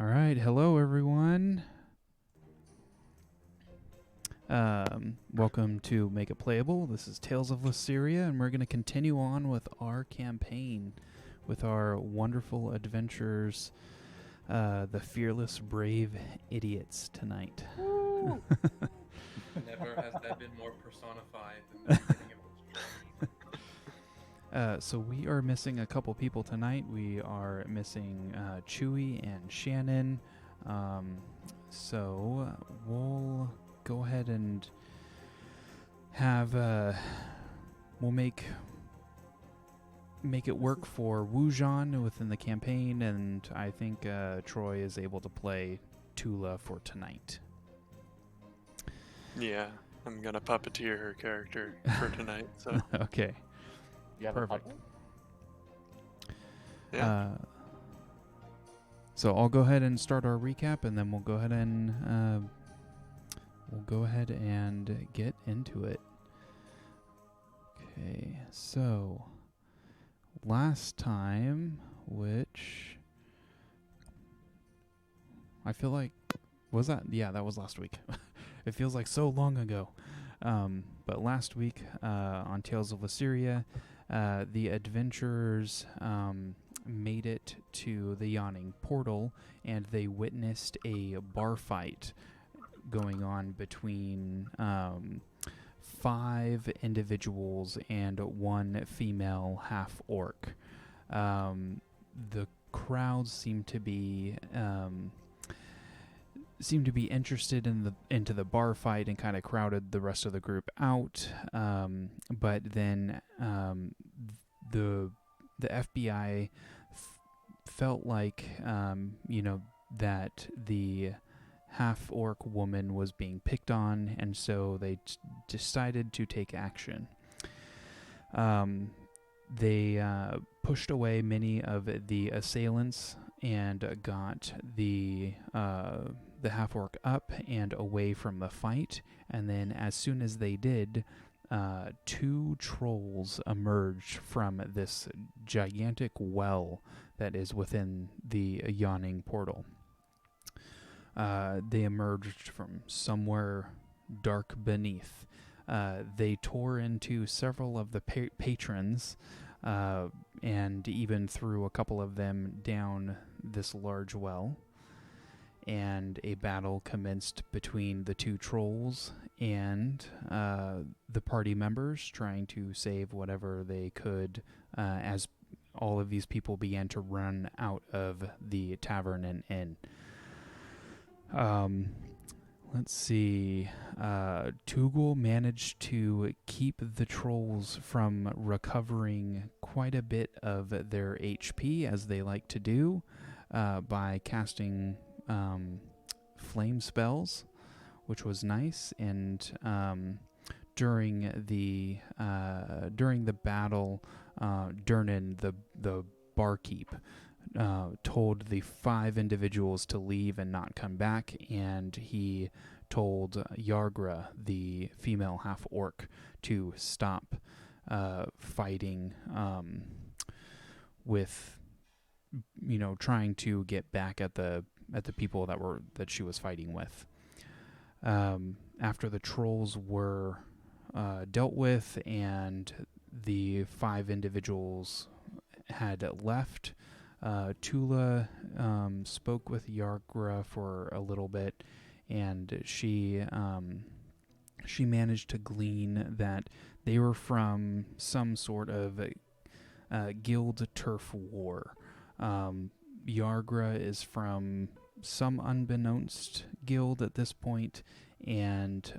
All right, hello everyone. Welcome to Make It Playable. This is Tales of Licyria, and we're going to continue on with our campaign with our wonderful adventurers, the fearless, brave idiots tonight. Never has that been more personified than the beginning of this journey. So we are missing a couple people tonight. We are missing Chewy and Shannon. So we'll go ahead and have we'll make it work for Wujan within the campaign, and I think Troy is able to play Tula for tonight. Yeah, I'm gonna puppeteer her character for tonight. So Okay. You have Perfect. a puppet? yeah, So I'll go ahead and start our recap, and then we'll go ahead and get into it. Okay, so last time, which I feel like that was last week. It feels like so long ago. But last week on Tales of Licyria, the adventurers made it to the Yawning Portal, and they witnessed a bar fight going on between 5 individuals and 1 female half-orc. The crowds seemed to be interested into the bar fight and kind of crowded the rest of the group out. But then the FBI felt like that the half-orc woman was being picked on, and so they decided to take action. They pushed away many of the assailants and got the half-orc up and away from the fight, and then as soon as they did, 2 trolls emerged from this gigantic well that is within the Yawning Portal. They emerged from somewhere dark beneath. They tore into several of the patrons and even threw a couple of them down this large well. And a battle commenced between the 2 trolls and the party members, trying to save whatever they could as all of these people began to run out of the tavern and inn. Let's see. Tugul managed to keep the trolls from recovering quite a bit of their HP, as they like to do, by casting flame spells, which was nice. And during the battle, Durnan, the barkeep, told the 5 individuals to leave and not come back, and he told Yargra, the female half-orc, to stop fighting with trying to get back at the people that she was fighting with. After the trolls were dealt with and the 5 individuals had left, Tula spoke with Yargra for a little bit, and she managed to glean that they were from some sort of guild turf war. Yargra is from some unbeknownst guild at this point, and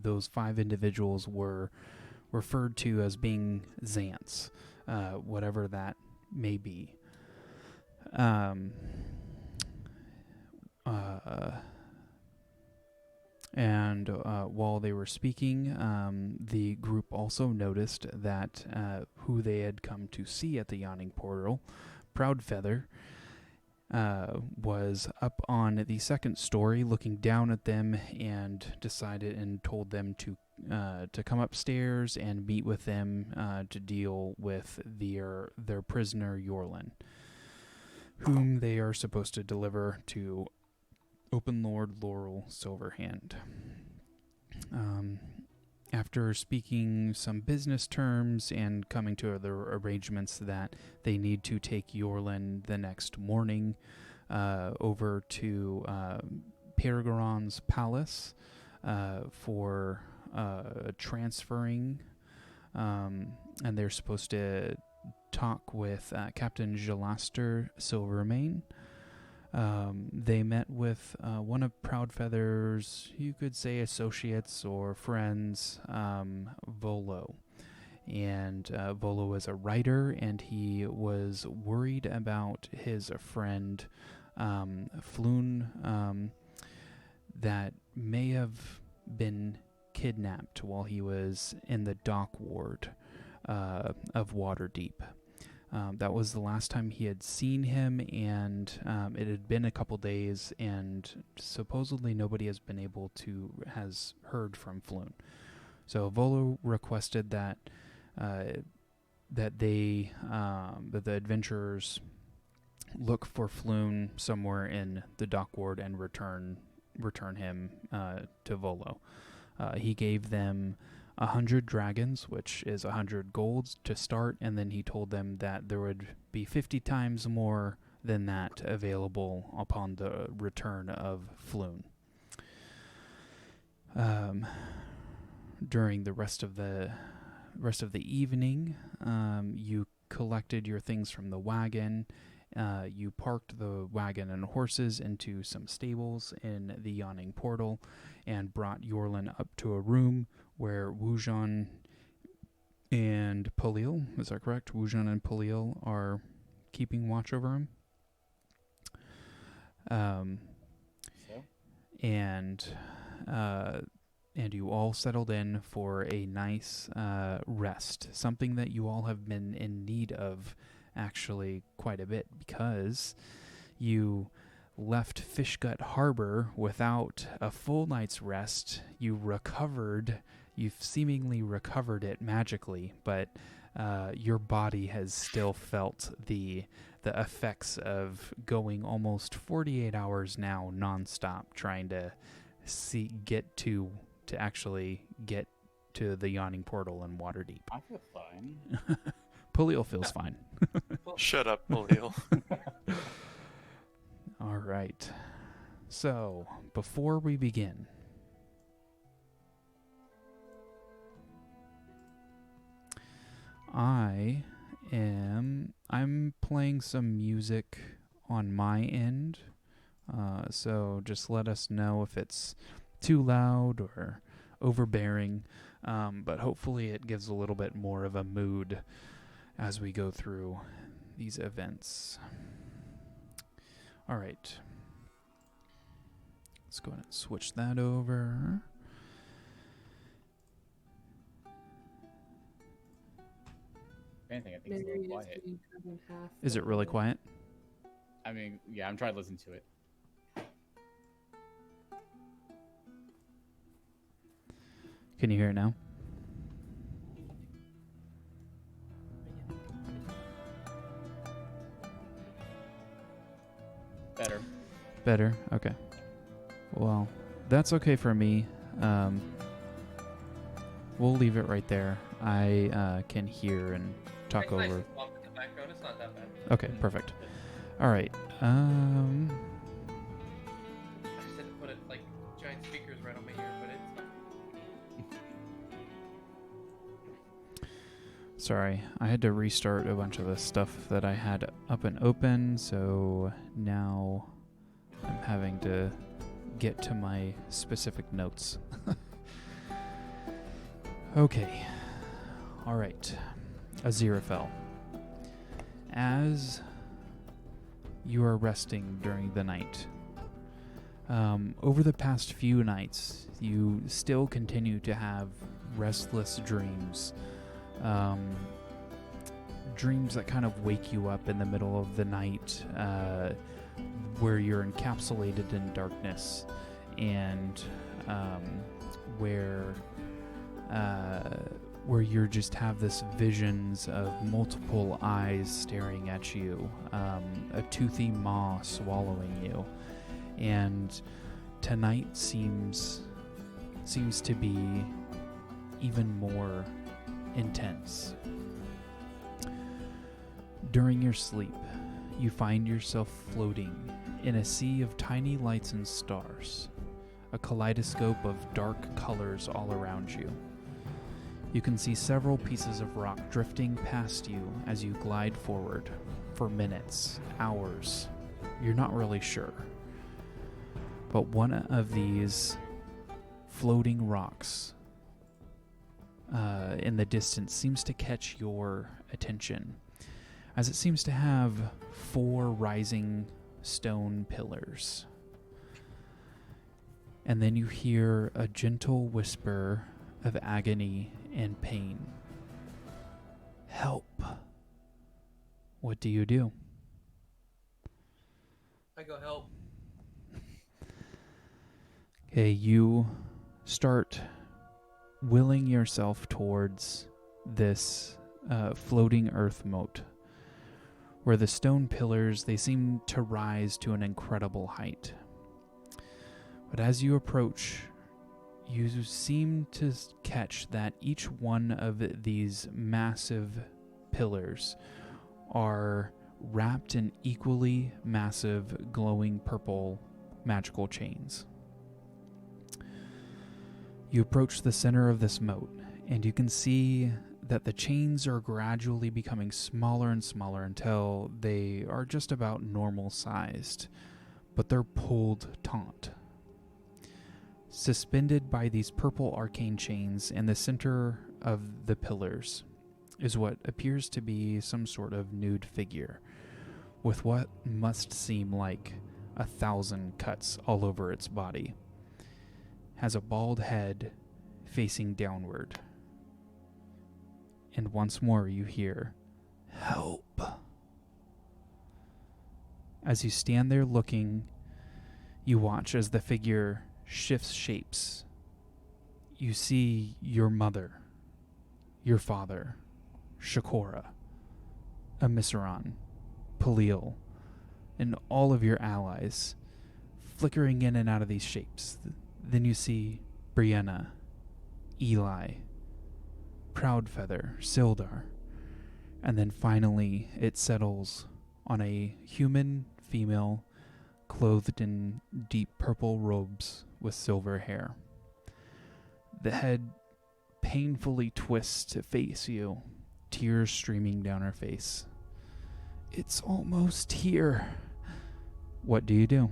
those 5 individuals were referred to as being Xants, whatever that may be. And while they were speaking, the group also noticed that who they had come to see at the Yawning Portal, Proudfeather, was up on the 2nd story looking down at them, and decided and told them to come upstairs and meet with them to deal with their prisoner Yorlin. whom they are supposed to deliver to Open Lord Laurel Silverhand. After speaking some business terms and coming to other arrangements that they need to take Yorlin the next morning over to Peregrin's palace for transferring, and they're supposed to talk with Captain Jalaster Silvermane. They met with one of Proudfeather's, you could say, associates or friends, Volo. And Volo is a writer, and he was worried about his friend Floon that may have been kidnapped while he was in the dock ward of Waterdeep. That was the last time he had seen him, and it had been a couple days, and supposedly nobody has heard from Floon. So Volo requested that the adventurers look for Floon somewhere in the dock ward and return him to Volo. He gave them 100 dragons, which is 100 golds to start, and then he told them that there would be 50 times more than that available upon the return of Floon. During the rest of the evening, you collected your things from the wagon. You parked the wagon and horses into some stables in the Yawning Portal and brought Yorlin up to a room where Wujan and Polil, is that correct? Wujan and Polil are keeping watch over him. And you all settled in for a nice rest, something that you all have been in need of actually quite a bit, because you left Fishgut Harbor without a full night's rest. You've seemingly recovered it magically, but your body has still felt the effects of going almost 48 hours now nonstop trying to actually get to the Yawning Portal in Waterdeep. I feel fine. Polil feels fine. Shut up, Polil. All right. So, before we begin, I'm playing some music on my end. So just let us know if it's too loud or overbearing. But hopefully it gives a little bit more of a mood as we go through these events. All right. Let's go ahead and switch that over. If anything, I think it's a little quiet. Is it really quiet? I mean, yeah, I'm trying to listen to it. Can you hear it now? Better? Okay. Well, that's okay for me. We'll leave it right there. I can hear and talk over. Nice and soft in the background. It's not that bad. Okay, perfect. All right. I just had to put it like giant speakers right on my ear, but it's fine. Sorry, I had to restart a bunch of the stuff that I had up and open, so now I'm having to get to my specific notes. Okay. All right. Aziraphale. As you are resting during the night, over the past few nights, you still continue to have restless dreams. Dreams that kind of wake you up in the middle of the night, where you're encapsulated in darkness, and where where you just have this visions of multiple eyes staring at you, a toothy maw swallowing you, and tonight seems to be even more intense. During your sleep, you find yourself floating in a sea of tiny lights and stars, a kaleidoscope of dark colors all around you. You can see several pieces of rock drifting past you as you glide forward for minutes, hours. You're not really sure. But one of these floating rocks in the distance seems to catch your attention, as it seems to have 4 rising stone pillars. And then you hear a gentle whisper of agony and pain. Help. What do you do? I go help. Okay, you start willing yourself towards this floating earth moat, where the stone pillars, they seem to rise to an incredible height. But as you approach, you seem to catch that each one of these massive pillars are wrapped in equally massive, glowing purple magical chains. You approach the center of this moat, and you can see that the chains are gradually becoming smaller and smaller until they are just about normal sized, but they're pulled taut. Suspended by these purple arcane chains in the center of the pillars is what appears to be some sort of nude figure, with what must seem like 1,000 cuts all over its body. Has a bald head facing downward. And once more you hear, "Help." As you stand there looking, you watch as the figure shifts shapes. You see your mother, your father, Shakora, Amisaron, Palil, and all of your allies flickering in and out of these shapes. Then you see Brianna, Eli, Proudfeather, Sildar, and then finally it settles on a human female clothed in deep purple robes with silver hair. The head painfully twists to face you, tears streaming down her face. "It's almost here." What do you do?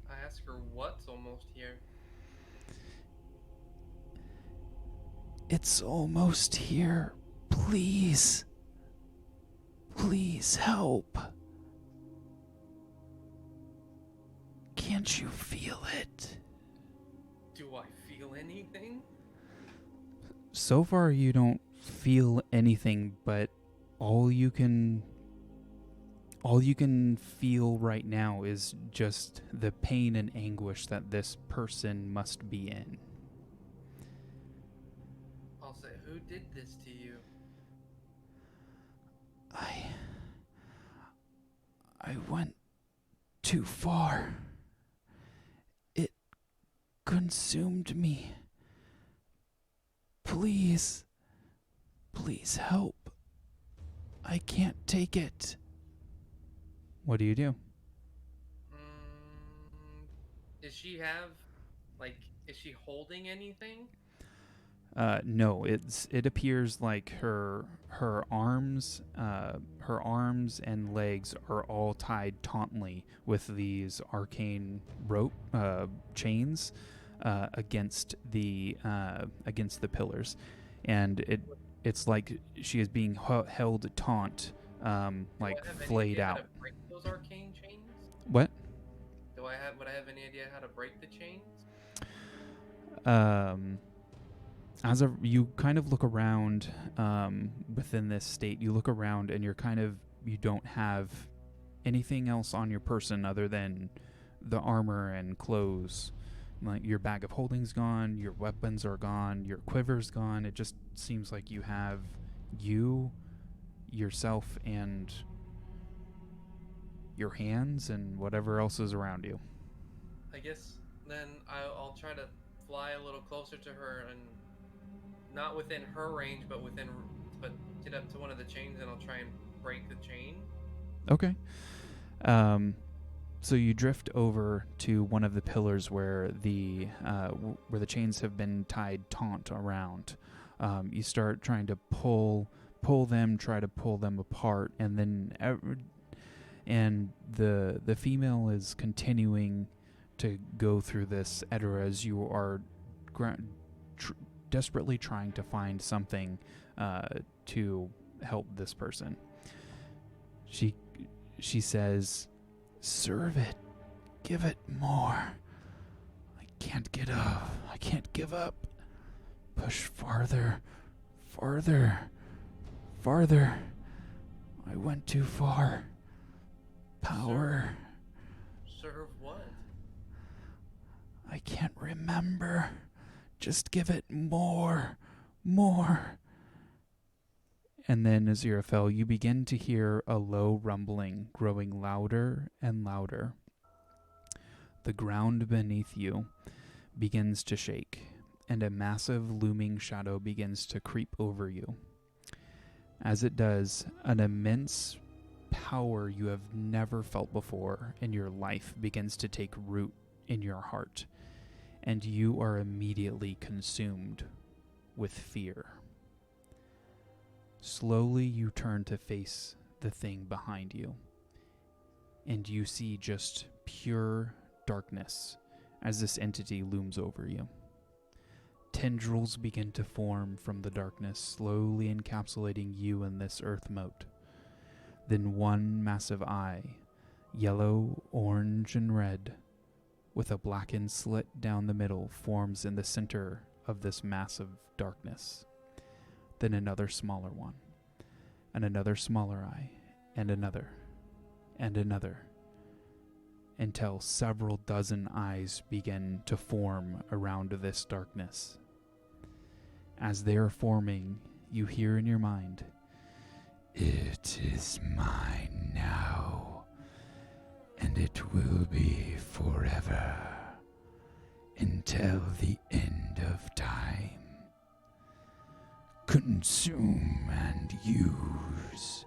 I ask her what's almost here. "It's almost here. Please. Please help. Can't you feel it?" Do I feel anything? So far you don't feel anything, but all you can feel right now is just the pain and anguish that this person must be in. I'll say, who did this to you? I went too far. It consumed me. Please help. I can't take it. What do you do? Does she have, is she holding anything? No, it appears like her arms and legs are all tied tautly with these arcane rope chains against the pillars, and it's like she is being held taut, flayed out. How to break those arcane chains? What? Would I have any idea how to break the chains? You kind of look around within this state, you look around and you don't have anything else on your person other than the armor and clothes Like your bag of holding's gone, your weapons are gone, your quiver's gone. It just seems like you have you, yourself, and your hands and whatever else is around you. I guess then I'll try to fly a little closer to her and not within her range, but get up to one of the chains and I'll try and break the chain. Okay. So you drift over to one of the pillars where where the chains have been tied taut around. You start trying to pull them, try to pull them apart, and then the female is continuing to go through this Edera as you are desperately trying to find something to help this person. She says, "Serve it. Give it more. I can't get up. I can't give up. Push farther. Farther. Farther. I went too far. Power. Serve what? I can't remember. Just give it more. More." And then, Aziraphale, you begin to hear a low rumbling growing louder and louder. The ground beneath you begins to shake, and a massive looming shadow begins to creep over you. As it does, an immense power you have never felt before in your life begins to take root in your heart, and you are immediately consumed with fear. Slowly you turn to face the thing behind you, and you see just pure darkness as this entity looms over you. Tendrils begin to form from the darkness, slowly encapsulating you in this earth moat. Then one massive eye, yellow, orange, and red, with a blackened slit down the middle, forms in the center of this massive darkness. Then another smaller one, and another smaller eye, and another, until several dozen eyes begin to form around this darkness. As they are forming, you hear in your mind, "It is mine now, and it will be forever, until the end of time. Consume and use.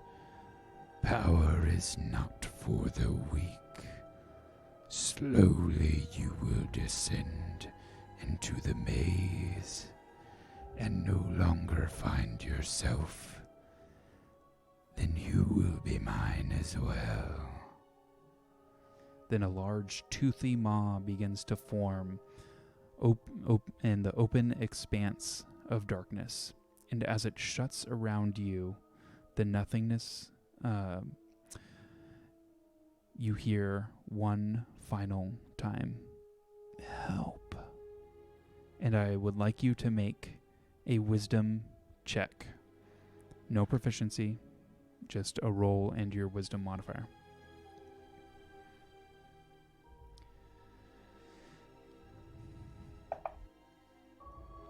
Power is not for the weak. Slowly you will descend into the maze and no longer find yourself. Then you will be mine as well." Then a large toothy maw begins to form in the open expanse of darkness. And as it shuts around you, the nothingness, you hear one final time, "Help." And I would like you to make a wisdom check. No proficiency, just a roll and your wisdom modifier.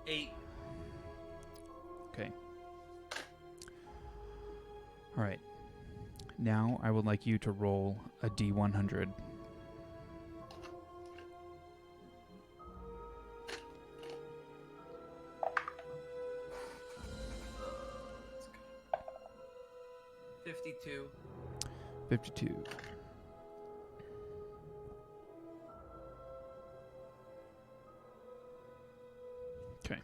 8. Okay. All right. Now I would like you to roll a D100. Let's go. 52. 52. Okay.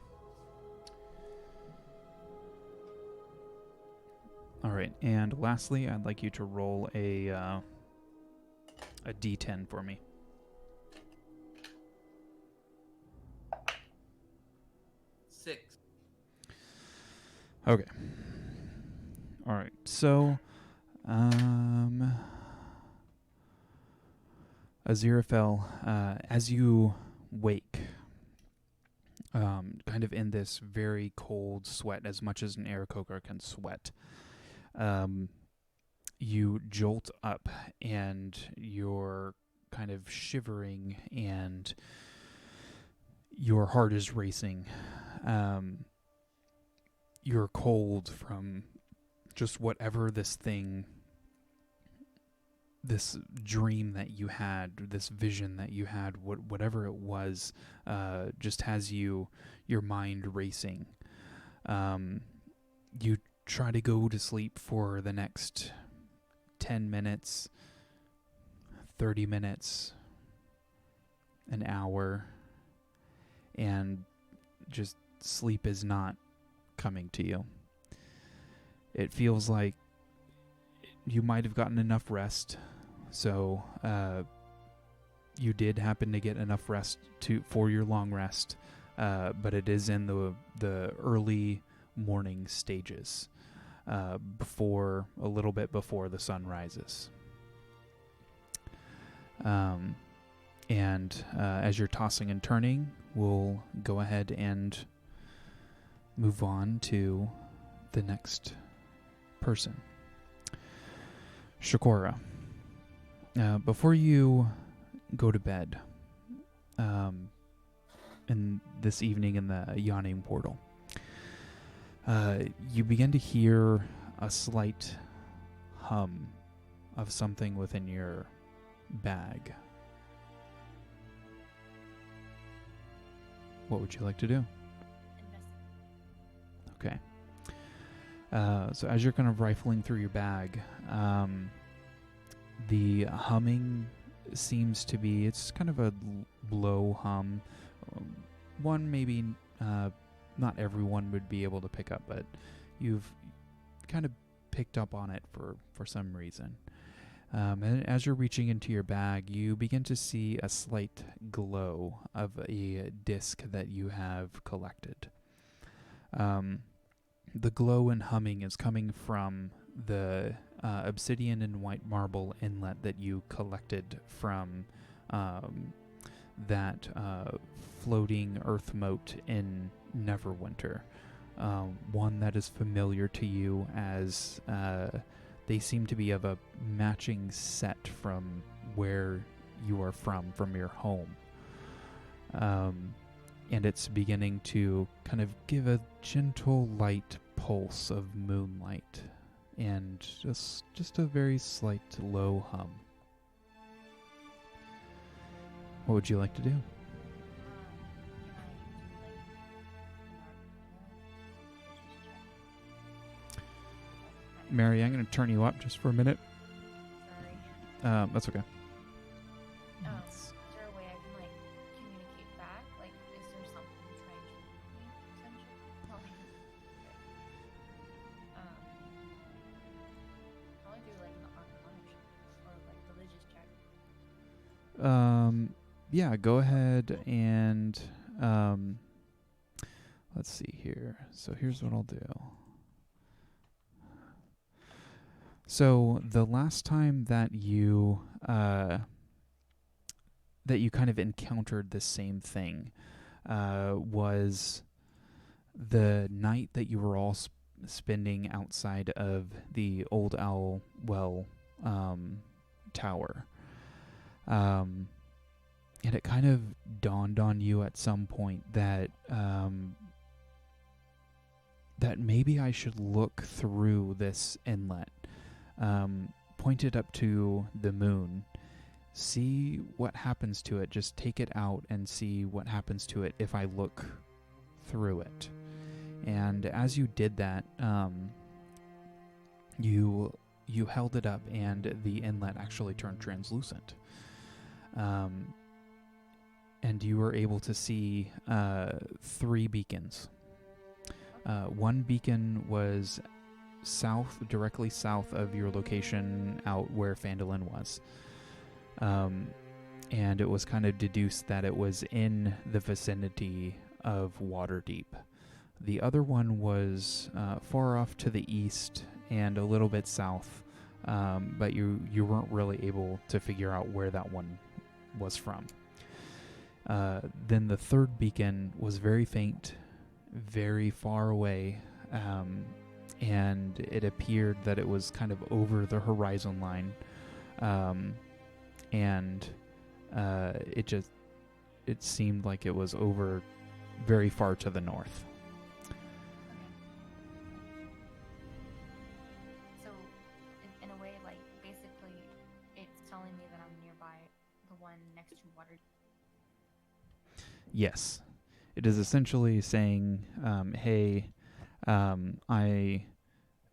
All right, and lastly, I'd like you to roll a D10 for me. 6. Okay. All right. So, Aziraphale, as you wake, kind of in this very cold sweat, as much as an Aarakocra can sweat, you jolt up and you're kind of shivering and Your heart is racing. You're cold from just whatever this dream that you had, this vision that you had, whatever it was, just has your mind racing. You try to go to sleep for the next 10 minutes, 30 minutes, an hour, and just sleep is not coming to you. It feels like you might have gotten enough rest, so you did happen to get enough rest for your long rest, but it is in the early morning stages, a little bit before the sun rises. And as you're tossing and turning, we'll go ahead and move on to the next person. Shakora, before you go to bed in this evening in the Yawning Portal, you begin to hear a slight hum of something within your bag. What would you like to do? Okay. So as you're kind of rifling through your bag, the humming seems to be, it's kind of a low hum. One maybe not everyone would be able to pick up, but you've kind of picked up on it for some reason. And as you're reaching into your bag, you begin to see a slight glow of a disc that you have collected. The glow and humming is coming from the obsidian and white marble inlet that you collected from that floating earth moat in Neverwinter. One that is familiar to you as they seem to be of a matching set from where you are from your home. And it's beginning to kind of give a gentle light pulse of moonlight and just a very slight low hum. What would you like to do? Mary, I'm going to turn you up just for a minute. Sorry. That's okay. Is there a way I can, communicate back? Is there something trying to read me, potentially? Probably do, an arcana check, or, religious check. Yeah, go ahead and, let's see here. So here's what I'll do. So the last time that you kind of encountered the same thing was the night that you were all spending outside of the Old Owl Well tower. And it kind of dawned on you at some point that that maybe I should look through this inlet. Point it up to the moon, see what happens to it, just take it out and see what happens to it if I look through it. And as you did that, you held it up and the inlet actually turned translucent. And you were able to see 3 beacons. One beacon was directly south of your location out where Phandalin was. And it was kind of deduced that it was in the vicinity of Waterdeep. The other one was far off to the east and a little bit south, but you weren't really able to figure out where that one was from. Then the third beacon was very faint, very far away, and it appeared that it was kind of over the horizon line, and it it seemed like it was over very far to the north. Okay. So, in a way, like, basically, it's telling me that I'm nearby the one next to Waterdeep. Yes. It is essentially saying, hey, I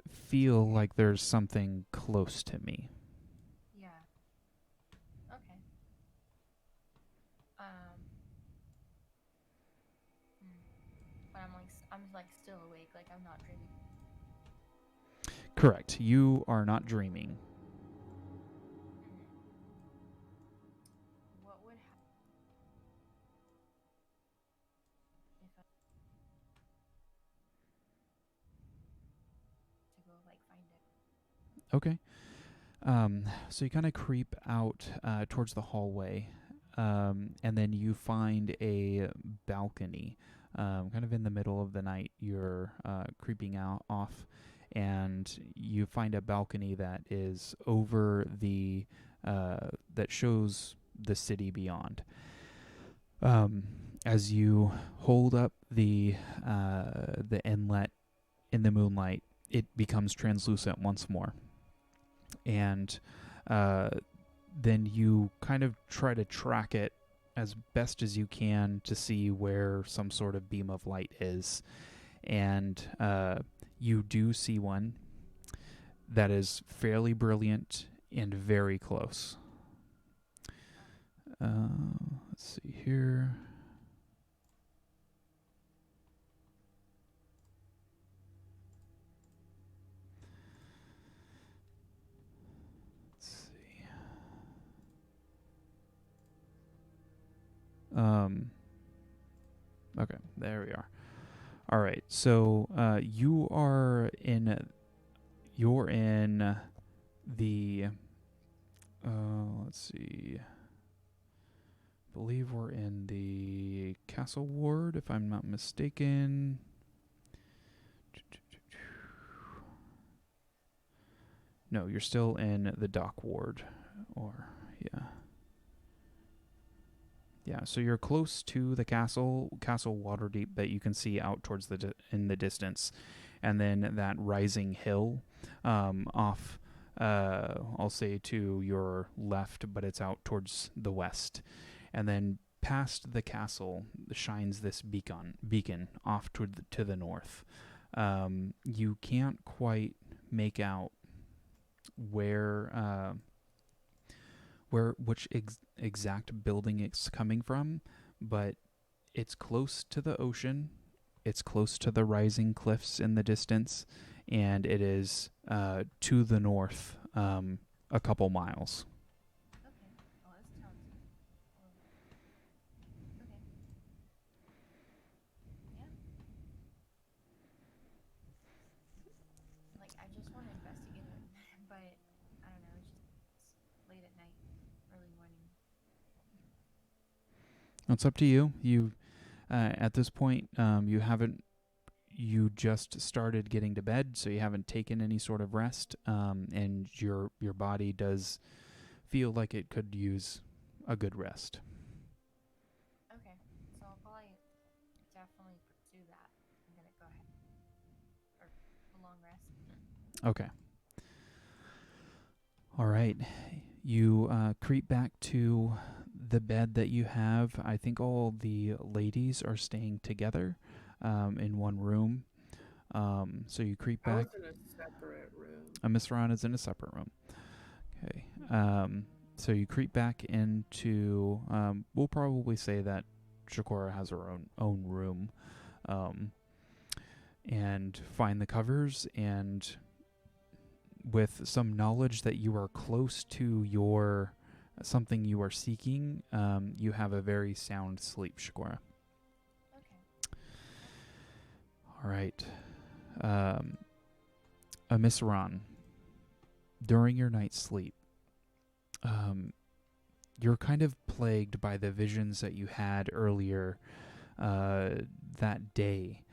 feel like there's something close to me. Yeah. Okay. But I'm like still awake, like I'm not dreaming. Correct. You are not dreaming. What would happen if I to go like find it? Okay. So you kind of creep out towards the hallway, and then you find a balcony. Kind of in the middle of the night, you're creeping out off, and you find a balcony that is over that shows the city beyond. As you hold up the inlet in the moonlight, it becomes translucent once more. And then you kind of try to track it as best as you can to see where some sort of beam of light is. And you do see one that is fairly brilliant and very close. Let's see here. Okay, there we are. All right, so you're in the let's see. I believe we're in the castle ward, if I'm not mistaken. No, you're still in the dock ward, yeah. Yeah, so you're close to the Castle Waterdeep that you can see out towards in the distance, and then that rising hill off, I'll say to your left, but it's out towards the west, and then past the castle shines this beacon off to the north. You can't quite make out which exact building it's coming from, but it's close to the ocean, it's close to the rising cliffs in the distance, and it is to the north a couple miles. Okay. Oh, that sounds okay. Yeah. Like I just want to investigate it, but I don't know. It's late at night, early morning. It's up to you. You at this point you just started getting to bed, so you haven't taken any sort of rest, and your body does feel like it could use a good rest. Okay, so I'll probably definitely pursue that. I'm gonna go ahead or a long rest. Okay. All right. You creep back to the bed that you have. I think all the ladies are staying together in one room. So you creep I back. was in a separate room. Miss Ron is in a separate room. Okay. So you creep back into. We'll probably say that Shakora has her own room, and find the covers, and with some knowledge that you are close to something you are seeking, you have a very sound sleep, Shakora. Okay. All right. Miss Ron, during your night's sleep, you're kind of plagued by the visions that you had earlier that day,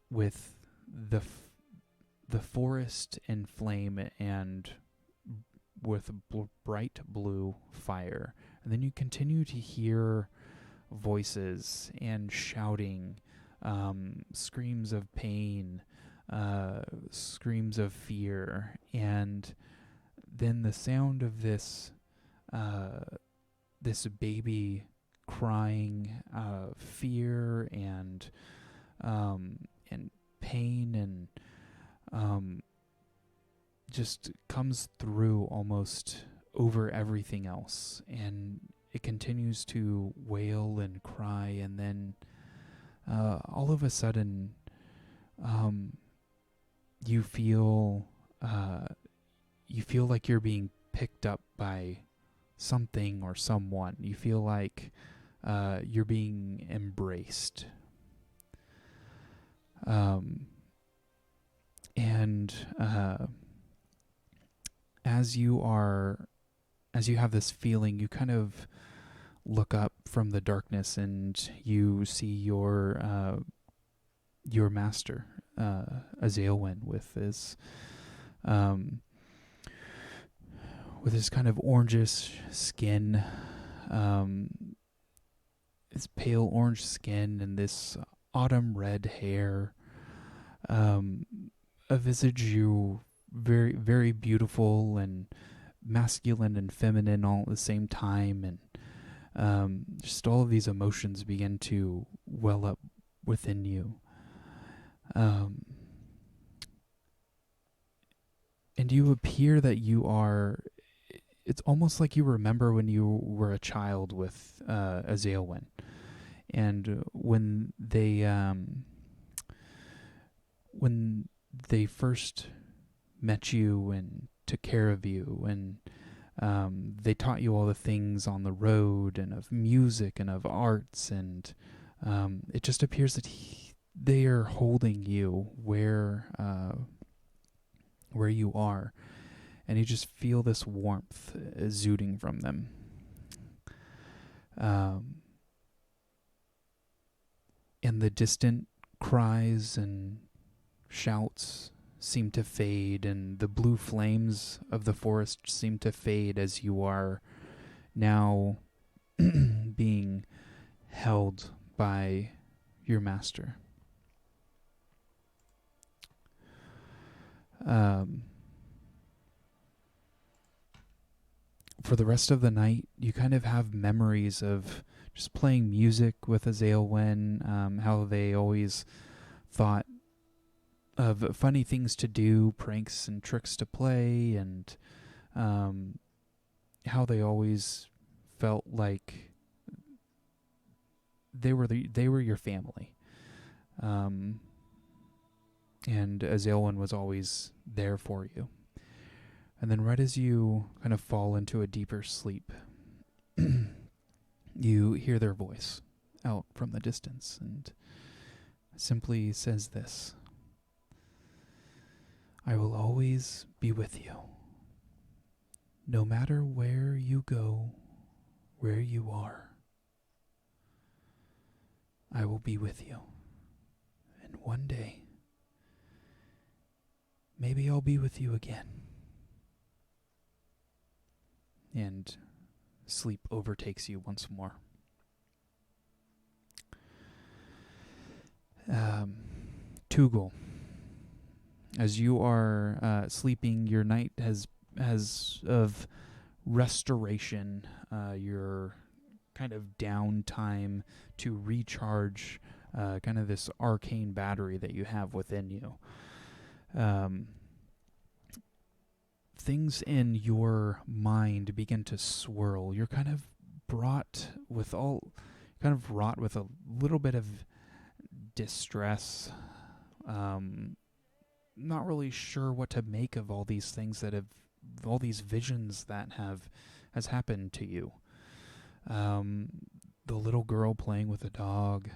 with the forest in flame and with bright blue fire And then you continue to hear voices and shouting, screams of pain, screams of fear, and then the sound of this this baby crying fear and pain and just comes through almost over everything else, and it continues to wail and cry, and then all of a sudden you feel like you're being picked up by something or someone. You feel like you're being embraced. And as you have this feeling, you kind of look up from the darkness and you see your master, Azalwin, with his kind of orangish skin, his pale orange skin and this autumn red hair, a visage you very, very beautiful and masculine and feminine all at the same time, and just all of these emotions begin to well up within you. And you appear that you are, it's almost like you remember when you were a child with Azalwin. And when they first met you and took care of you, and they taught you all the things on the road and of music and of arts, and it just appears that they are holding you where you are, and you just feel this warmth exuding from them. And the distant cries and shouts seem to fade, and the blue flames of the forest seem to fade as you are now being held by your master. For the rest of the night, you kind of have memories of just playing music with Azalwin, how they always thought of funny things to do, pranks and tricks to play, and how they always felt like they were your family. And Azalwin was always there for you. And then right as you kind of fall into a deeper sleep, you hear their voice out from the distance, and simply says this: I will always be with you. No matter where you go, where you are, I will be with you. And one day, maybe I'll be with you again. And sleep overtakes you once more. Tugel, as you are sleeping, your night has of restoration, your kind of downtime to recharge kind of this arcane battery that you have within you. Things in your mind begin to swirl. You're kind of wrought with a little bit of distress. Not really sure what to make of all these things all these visions that has happened to you. The little girl playing with a dog.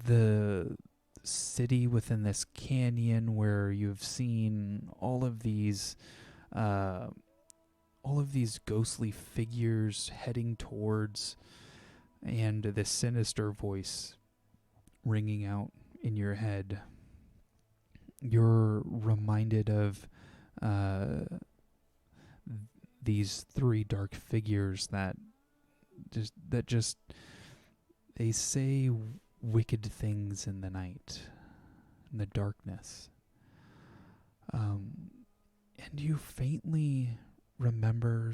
The city within this canyon where you've seen all of these ghostly figures heading towards, and this sinister voice ringing out in your head. You're reminded of these three dark figures that just they say wicked things in the night, in the darkness. And you faintly remember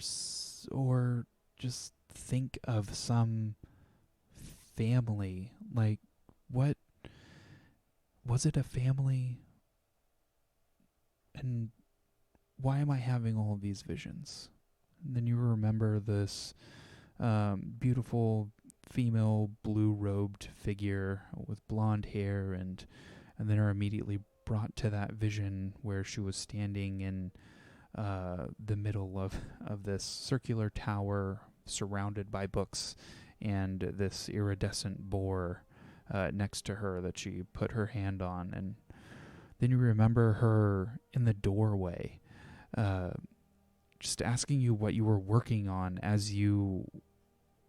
or just think of some family. Like, what was it? A family? And why am I having all of these visions? And then you remember this beautiful female blue-robed figure with blonde hair, and then are immediately brought to that vision where she was standing in the middle of this circular tower surrounded by books, and this iridescent boar next to her that she put her hand on. And then you remember her in the doorway, just asking you what you were working on, as you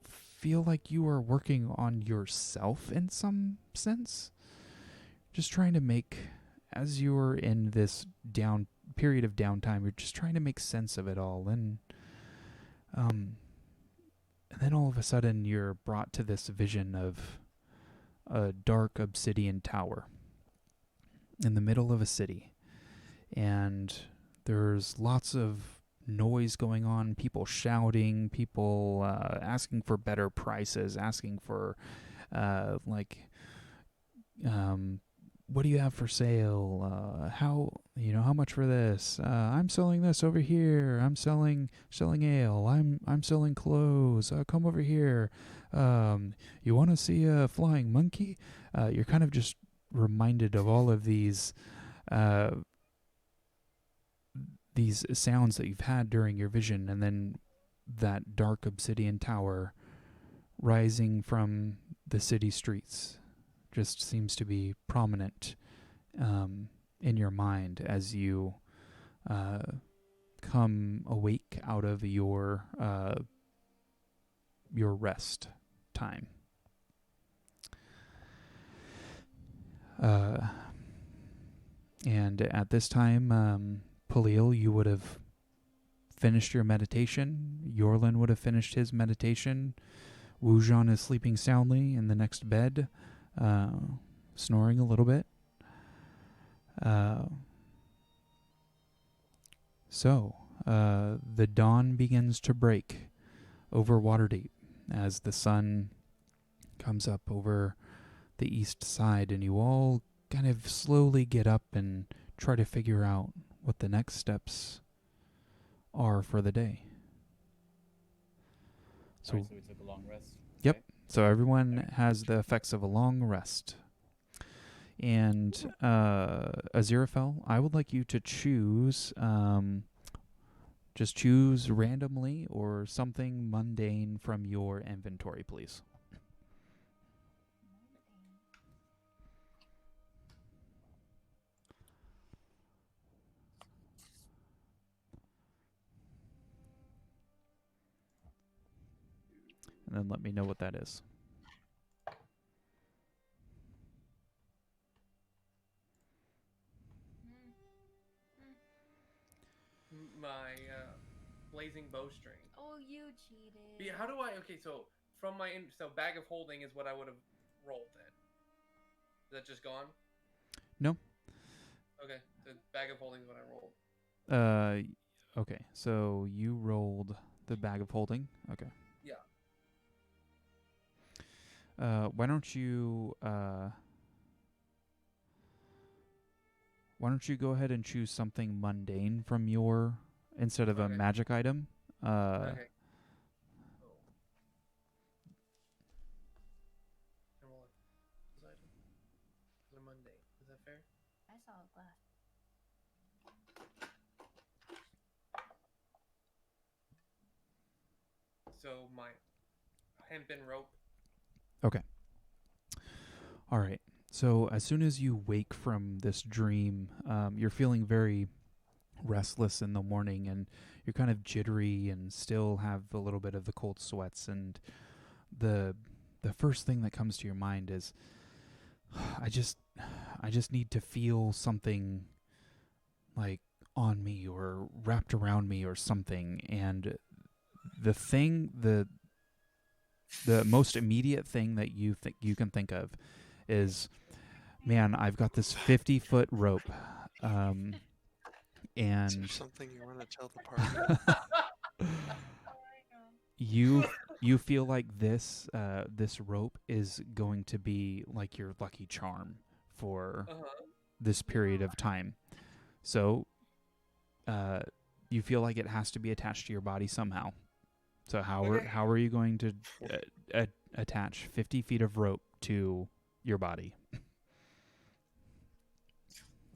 feel like you are working on yourself in some sense. Just trying to make, as you were in this period of downtime, you're just trying to make sense of it all. And then all of a sudden you're brought to this vision of a dark obsidian tower in the middle of a city. And there's lots of noise going on, people shouting, people asking for better prices, asking for what do you have for sale? How much for this? I'm selling this over here. I'm selling ale. I'm selling clothes. Come over here. You want to see a flying monkey? You're kind of just reminded of all of these sounds that you've had during your vision, and then that dark obsidian tower rising from the city streets just seems to be prominent in your mind as you come awake out of your rest time. And at this time, Palil, you would have finished your meditation. Yorlin would have finished his meditation. Wujan is sleeping soundly in the next bed, snoring a little bit. So the dawn begins to break over Waterdeep as the sun comes up over the east side, and you all kind of slowly get up and try to figure out what the next steps are for the day. So, Alright, so we took a long rest. Yep. Okay. So everyone has the effects of a long rest. And Aziraphale, I would like you to choose, just choose randomly or something mundane from your inventory, please. And then let me know what that is. My blazing bowstring. Oh, you cheated. Yeah, how do I? Okay, so from my bag of holding is what I would have rolled then. Is that just gone? No. Okay, the bag of holding is what I rolled. Okay. So you rolled the bag of holding. Okay. Yeah. Why don't you go ahead and choose something mundane from your instead of a Okay. magic item? Okay. And what? This item? They're mundane. Is that fair? I saw a glass. So my hempen rope. Okay. All right. So as soon as you wake from this dream, you're feeling very restless in the morning, and you're kind of jittery and still have a little bit of the cold sweats. And the first thing that comes to your mind is, I just need to feel something like on me or wrapped around me or something. And the most immediate thing that you can think of is, man, I've got this 50-foot rope, Is there and something you want to tell the party? Oh my god. you feel like this rope is going to be like your lucky charm for this period of time. So you feel like it has to be attached to your body somehow. So how are you going to attach 50 feet of rope to your body?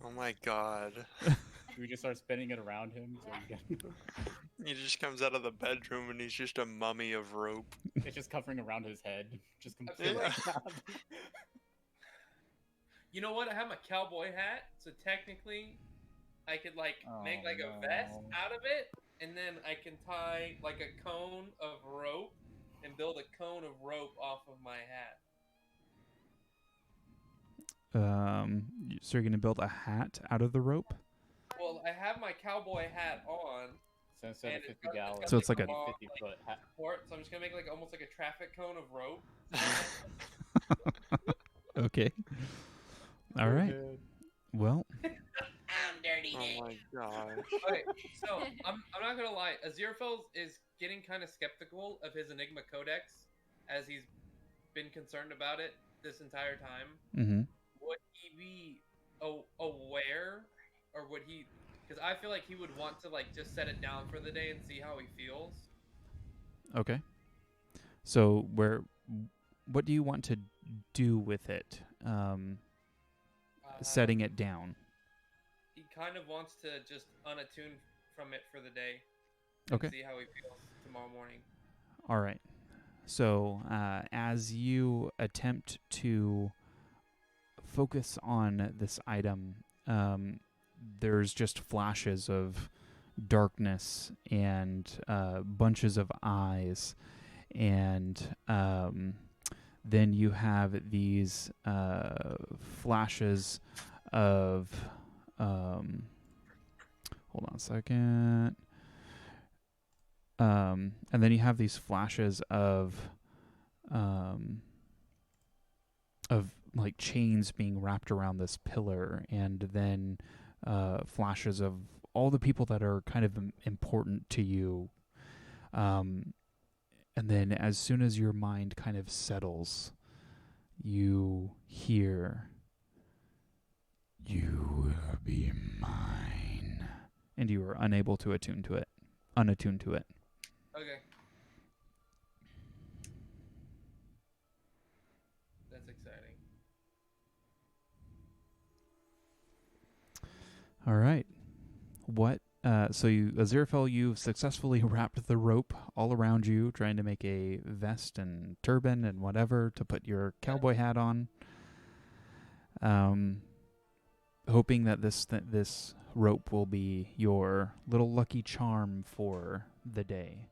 Oh my god. We just start spinning it around him. So we can... He just comes out of the bedroom and he's just a mummy of rope. It's just covering around his head. Just completely. Yeah. You know what? I have my cowboy hat, so technically, I could like make like a vest out of it, and then I can tie like a cone of rope and build a cone of rope off of my hat. So you're going to build a hat out of the rope? Well, I have my cowboy hat on, So instead of and 50 gallons, So it's like a 50 foot hat. support, so I'm just gonna make like almost like a traffic cone of rope. Okay. All right. Well, I'm dirty. Oh my gosh. Okay, so I'm not gonna lie. Aziraphale is getting kind of skeptical of his Enigma Codex, as he's been concerned about it this entire time. mm-hmm. Would he be aware, or would he? Because I feel like he would want to like just set it down for the day and see how he feels. Okay. So what do you want to do with it? Setting it down. He kind of wants to just unattune from it for the day. Okay. See how he feels tomorrow morning. All right. So as you attempt to focus on this item, there's just flashes of darkness and bunches of eyes, and then you have these flashes of hold on a second. And then you have these flashes of like chains being wrapped around this pillar, and then flashes of all the people that are kind of important to you. And then as soon as your mind kind of settles, you hear, "You will be mine," and you are unable to unattune to it. Okay. That's exciting. All right. What? So Aziraphale, you've successfully wrapped the rope all around you, trying to make a vest and turban and whatever to put your cowboy hat on. Hoping that this rope will be your little lucky charm for the day.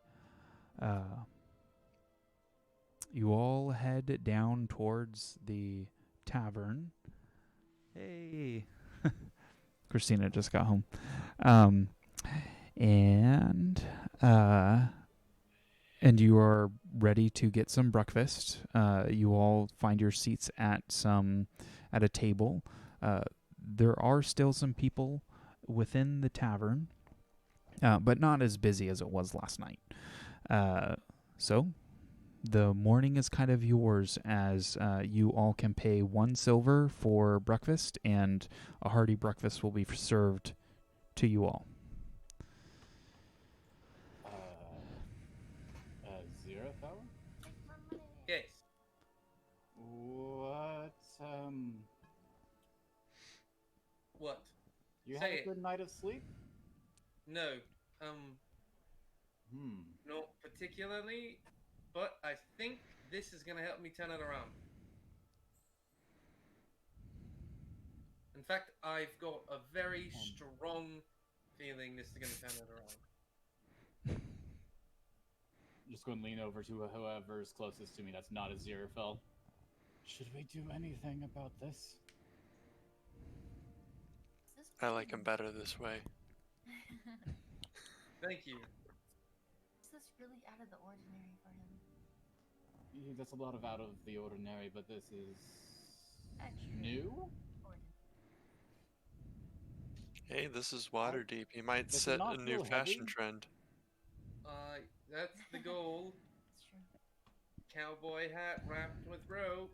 You all head down towards the tavern. Hey. Christina just got home. And you are ready to get some breakfast. You all find your seats at a table. There are still some people within the tavern, but not as busy as it was last night. So the morning is kind of yours, as you all can pay 1 silver for breakfast, and a hearty breakfast will be served to you all. Aziraphale? Yes. What? You Say had a it. good night of sleep? No. Not particularly, but I think this is gonna help me turn it around. In fact, I've got a very strong feeling this is gonna turn it around. Just go and lean over to whoever's closest to me that's not Aziraphale. Should we do anything about this? I like him better this way. Thank you. Is this really out of the ordinary for him? That's a lot of out of the ordinary, but this is Extra. new. Ordinary. Hey, this is Waterdeep. You might Does it set a not new feel fashion heavy? trend. That's the goal. It's true. Cowboy hat wrapped with rope.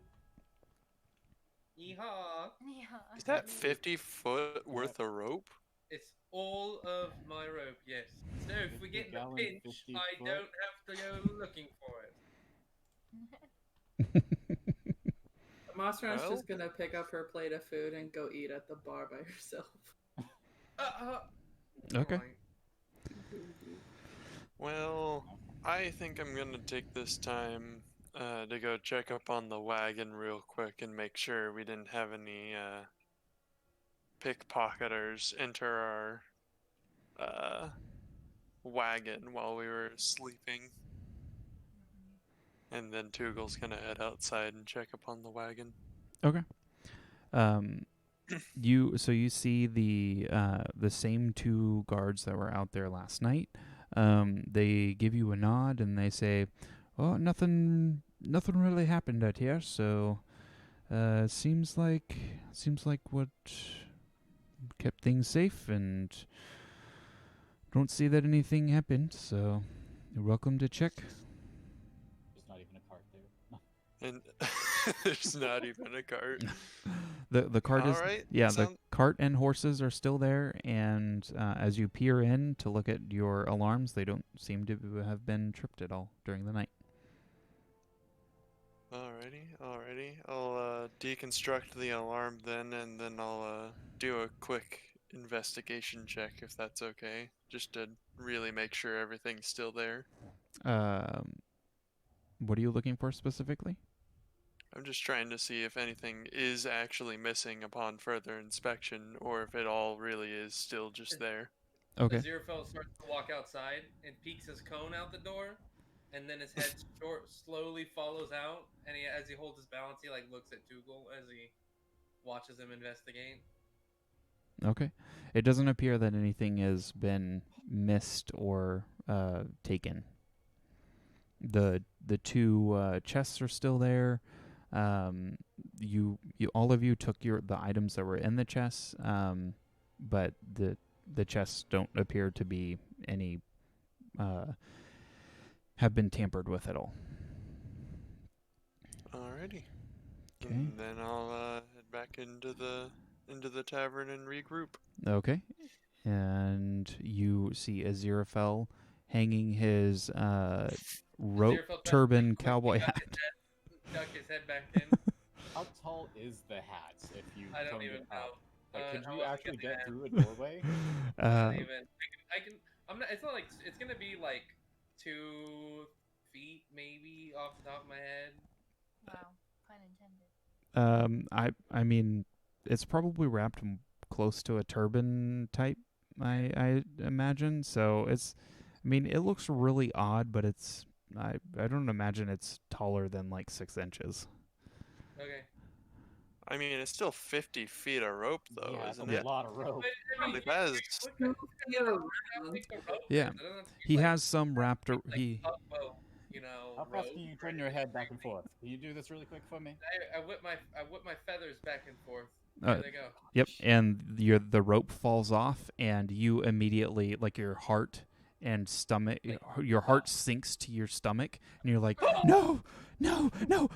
Yeehaw! Yeah. Is that 50 foot worth of rope? It's all of my rope, yes. So if we 50 get in a gallon, pinch, 50 I foot? don't have to go looking for it. Mossran's Well? just gonna pick up her plate of food and go eat at the bar by herself. Okay. Alright. Well, I think I'm gonna take this time to go check up on the wagon real quick and make sure we didn't have any pickpocketers enter our wagon while we were sleeping. And then Tugel's gonna head outside and check up on the wagon. Okay. You see the same two guards that were out there last night. They give you a nod and they say, "Oh, nothing really happened out here. So, seems like what kept things safe, and don't see that anything happened. So, you're welcome to check." There's not even a cart there. And there's not even a cart. The cart is Alright, the cart and horses are still there, and as you peer in to look at your alarms, they don't seem to have been tripped at all during the night. Alrighty. I'll deconstruct the alarm then, and then I'll do a quick investigation check if that's okay, just to really make sure everything's still there. What are you looking for specifically? I'm just trying to see if anything is actually missing upon further inspection, or if it all really is still just there. Okay. Aziraphale starts to walk outside and peeks his cone out the door, and then his head slowly follows out. And as he holds his balance, he looks at Tugel as he watches him investigate. Okay. It doesn't appear that anything has been missed or taken. The two chests are still there. You all of you took the items that were in the chests, but the chests don't appear to be any have been tampered with at all. Alrighty. Okay. And then I'll head back into the tavern and regroup. Okay. And you see Aziraphale hanging his rope Aziraphale turban quickly cowboy duck hat. Duck his head back in. How tall is the hat if you I don't coned even it know. up? Like, could I you wasn't actually getting get that. through a doorway? Not even. I can. I'm not. It's not like it's gonna be like 2 feet maybe off the top of my head. Wow. Pun intended. I mean, it's probably wrapped close to a turban type. I imagine. So it's. I mean, it looks really odd, but it's. I don't imagine it's taller than like 6 inches. Okay. I mean, it's still 50 feet of rope, though, Yeah, it's isn't a it? lot of rope. But, I mean, Like, that is... Yeah. He has some wrapped. He. Tugboat, How fast can you turn your head back and forth? Can you do this really quick for me? I whip my feathers back and forth. There they go. Yep, and the rope falls off, and you immediately, like, your heart and stomach, your heart sinks to your stomach, and you're like, no,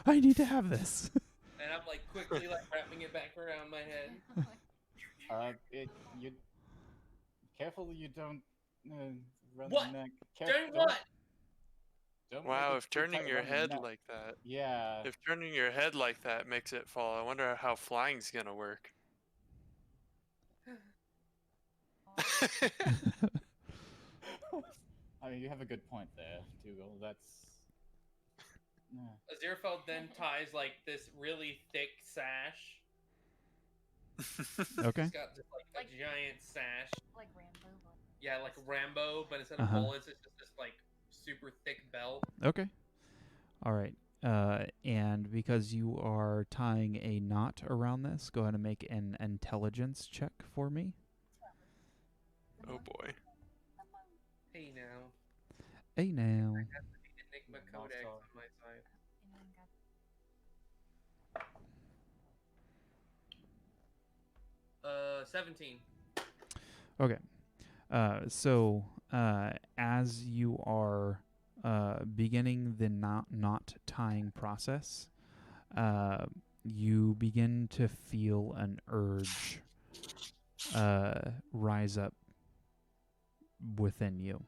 I need to have this. And I'm quickly wrapping it back around my head. You careful you don't run What? the neck. Doing what? Don't Wow, make it if too turning tight your around the head neck. like that... Yeah. If turning your head like that makes it fall, I wonder how flying's gonna work. I mean, you have a good point there, Dougal. That's... Aziraphale then ties this really thick sash. Okay. He's got just a giant sash. Like Rambo. Yeah, like Rambo, but instead of Uh-huh. bullets, it's just this super thick belt. Okay. All right. And because you are tying a knot around this, go ahead and make an intelligence check for me. Oh boy. Hey now. Hey now. I have the Enigma Codex Monster. on my side. Anyone got 17. Okay. So as you are beginning the knot tying process, you begin to feel an urge rise up within you,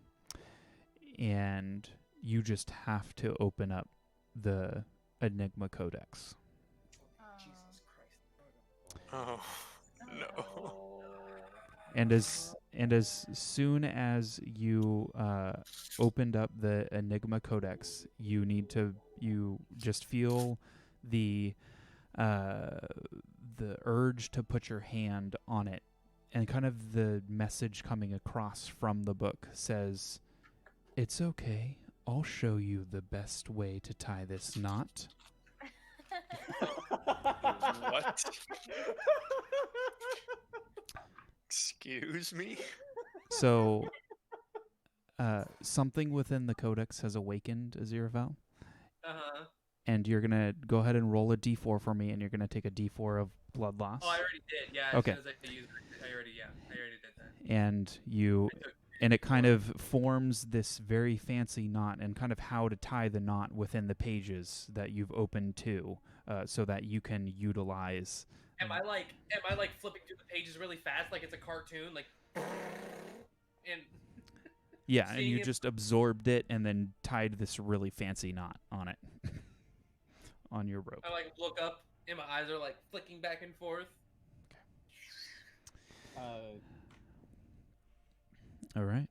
and you just have to open up the Enigma Codex. Jesus Christ. Oh no. And as soon as you opened up the Enigma Codex, you just feel the urge to put your hand on it, and kind of the message coming across from the book says, "It's okay. I'll show you the best way to tie this knot." What? Excuse me? So something within the codex has awakened, Aziraphale. Uh-huh. And you're going to go ahead and roll a d4 for me, and you're going to take a d4 of blood loss. Oh, I already did. Yeah, Okay. as soon as I used it, I already did that. And and it kind of forms this very fancy knot, and kind of how to tie the knot within the pages that you've opened to, so that you can utilize. Am I like flipping through the pages really fast, like it's a cartoon, like, and Yeah, and seeing you it- just absorbed it and then tied this really fancy knot on it. On your rope. I like look up and my eyes are like flicking back and forth. All right.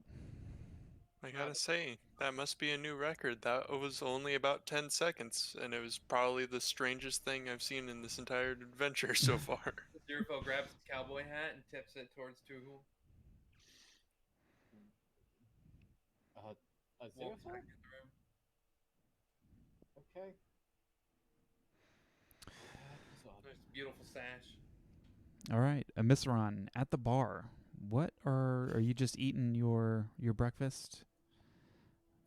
I gotta say, that must be a new record. That was only about 10 seconds, and it was probably the strangest thing I've seen in this entire adventure so far. Zerfo grabs his cowboy hat and tips it towards Tugul. A Walks Zerfo? back in the room. Okay. There's a beautiful sash. All right. Amisron at the bar. What are you just eating your breakfast?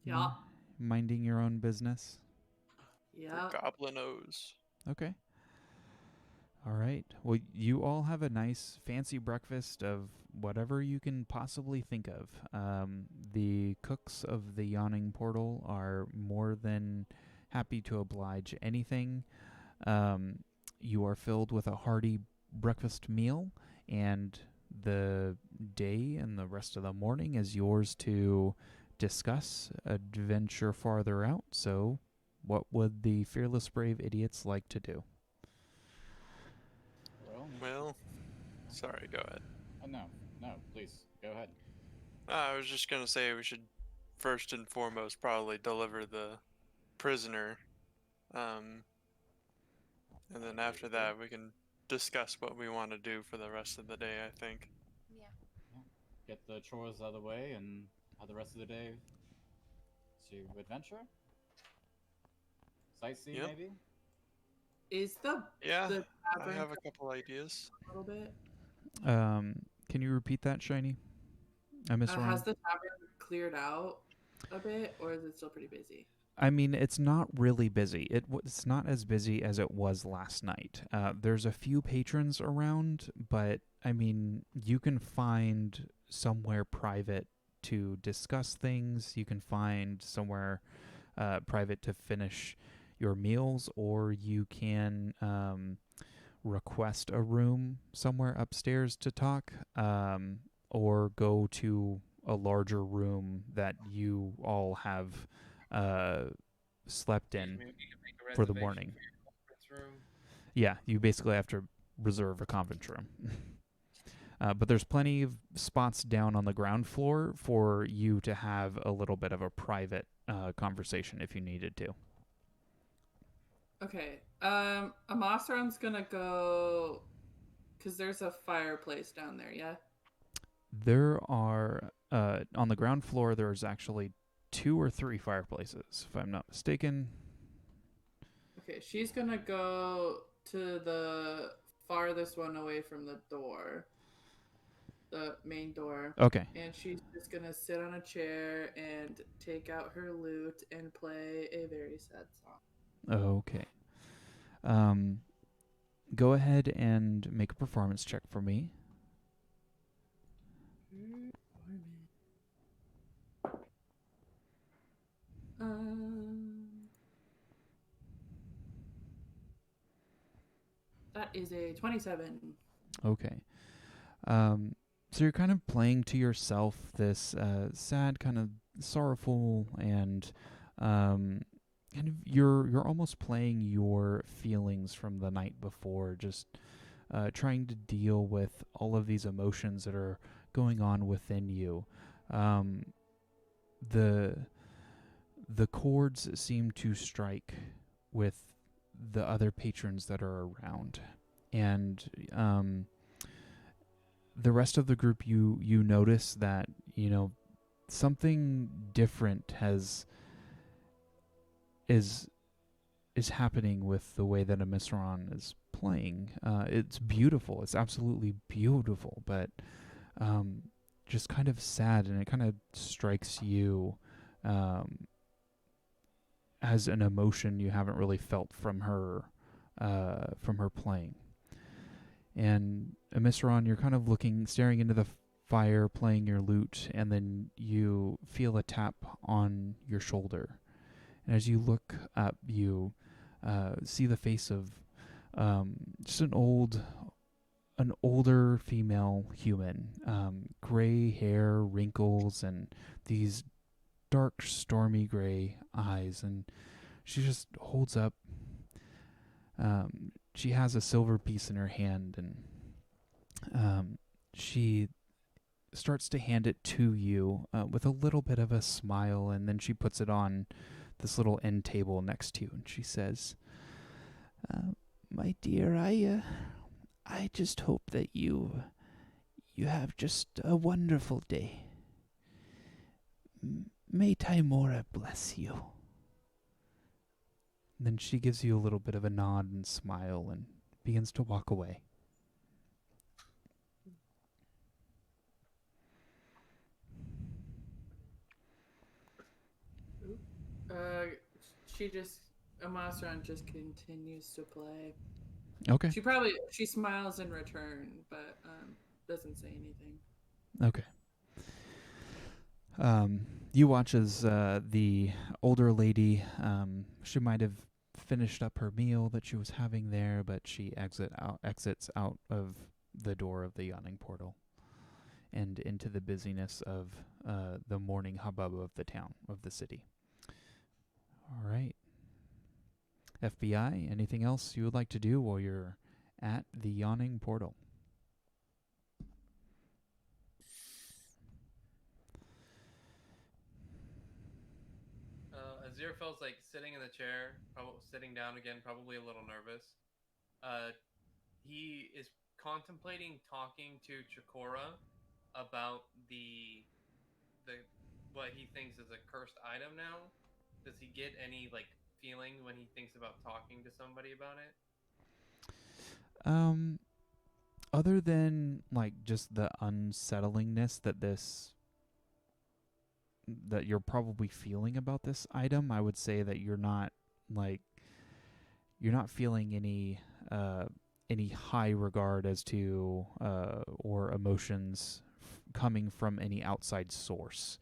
Yeah. Minding your own business? Yeah. Goblin O's. Okay. All right. Well, you all have a nice fancy breakfast of whatever you can possibly think of. The cooks of the Yawning Portal are more than happy to oblige anything. You are filled with a hearty breakfast meal, and the day and the rest of the morning is yours to discuss adventure farther out. So, what would the fearless brave idiots like to do? Well, sorry, go ahead. No, please, go ahead. I was just gonna say we should first and foremost probably deliver the prisoner. And then after that we can discuss what we want to do for the rest of the day, I think. Yeah. Get the chores out of the way and have the rest of the day to adventure? Sightsee, Yep. maybe? Is the Yeah, I tavern have a couple ideas. a little bit? Can you repeat that, Shiny? I missed Has wrong. the tavern cleared out a bit, or is it still pretty busy? I mean, it's not really busy. It's not as busy as it was last night. There's a few patrons around, but I mean, you can find somewhere private to discuss things. You can find somewhere private to finish your meals, or you can request a room somewhere upstairs to talk, or go to a larger room that you all have slept in You can make a for the reservation morning. for your conference room. Yeah, you basically have to reserve a conference room. But there's plenty of spots down on the ground floor for you to have a little bit of a private conversation if you needed to. Okay. Amasram's gonna go, cause there's a fireplace down there. Yeah. There are, on the ground floor, there's actually 2 or 3 fireplaces, if I'm not mistaken. Okay, she's gonna go to the farthest one away from the door. the main door. Okay. And she's just gonna sit on a chair and take out her lute and play a very sad song. Okay. Go ahead and make a performance check for me. That is a 27. Okay. So you're kind of playing to yourself this sad, kind of sorrowful, and kind of you're almost playing your feelings from the night before, just trying to deal with all of these emotions that are going on within you. The chords seem to strike with the other patrons that are around, and the rest of the group, you notice that something different is happening with the way that a Misran is playing. It's beautiful. It's absolutely beautiful, but just kind of sad, and it kind of strikes you as an emotion you haven't really felt from her playing. And Misran, you're kind of staring into the fire, playing your lute, and then you feel a tap on your shoulder. And as you look up, you see the face of just an older female human, gray hair, wrinkles, and these dark, stormy gray eyes. And she just holds up. She has a silver piece in her hand, and she starts to hand it to you with a little bit of a smile, and then she puts it on this little end table next to you, and she says, "My dear, I just hope that you have just a wonderful day. May Timora bless you." Then she gives you a little bit of a nod and smile and begins to walk away. Amasran just continues to play. Okay. She smiles in return, but doesn't say anything. Okay. You watch as the older lady, she might have finished up her meal that she was having there, but she exits out of the door of the yawning portal and into the busyness of the morning hubbub of the town, of the city. All right. FBI, anything else you would like to do while you're at the yawning portal? Aziraphale's like sitting in the chair, sitting down again, probably a little nervous. He is contemplating talking to Chikora about the what he thinks is a cursed item now. Does he get any like feeling when he thinks about talking to somebody about it? Other than like just the unsettlingness that you're probably feeling about this item, I would say that you're not feeling any high regard as to or emotions coming from any outside source.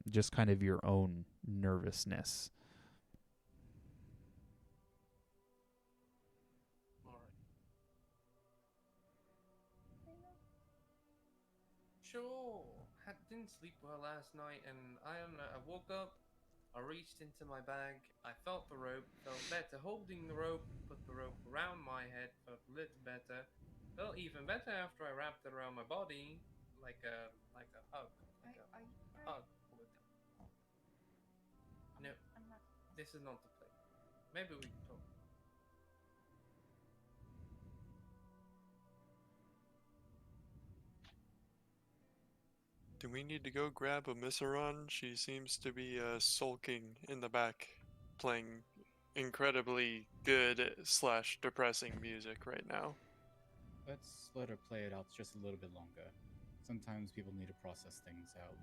Just kind of your own nervousness. Sure. Didn't sleep well last night, and I don't know. I woke up, I reached into my bag, I felt the rope, felt better holding the rope, put the rope around my head, felt a little better, felt even better after I wrapped it around my body, like a hug, like a hug. No, I'm not. this is not the place. Maybe we can talk. Do we need to go grab a Misseron? She seems to be sulking in the back, playing incredibly good / depressing music right now. Let's let her play it out just a little bit longer. Sometimes people need to process things out.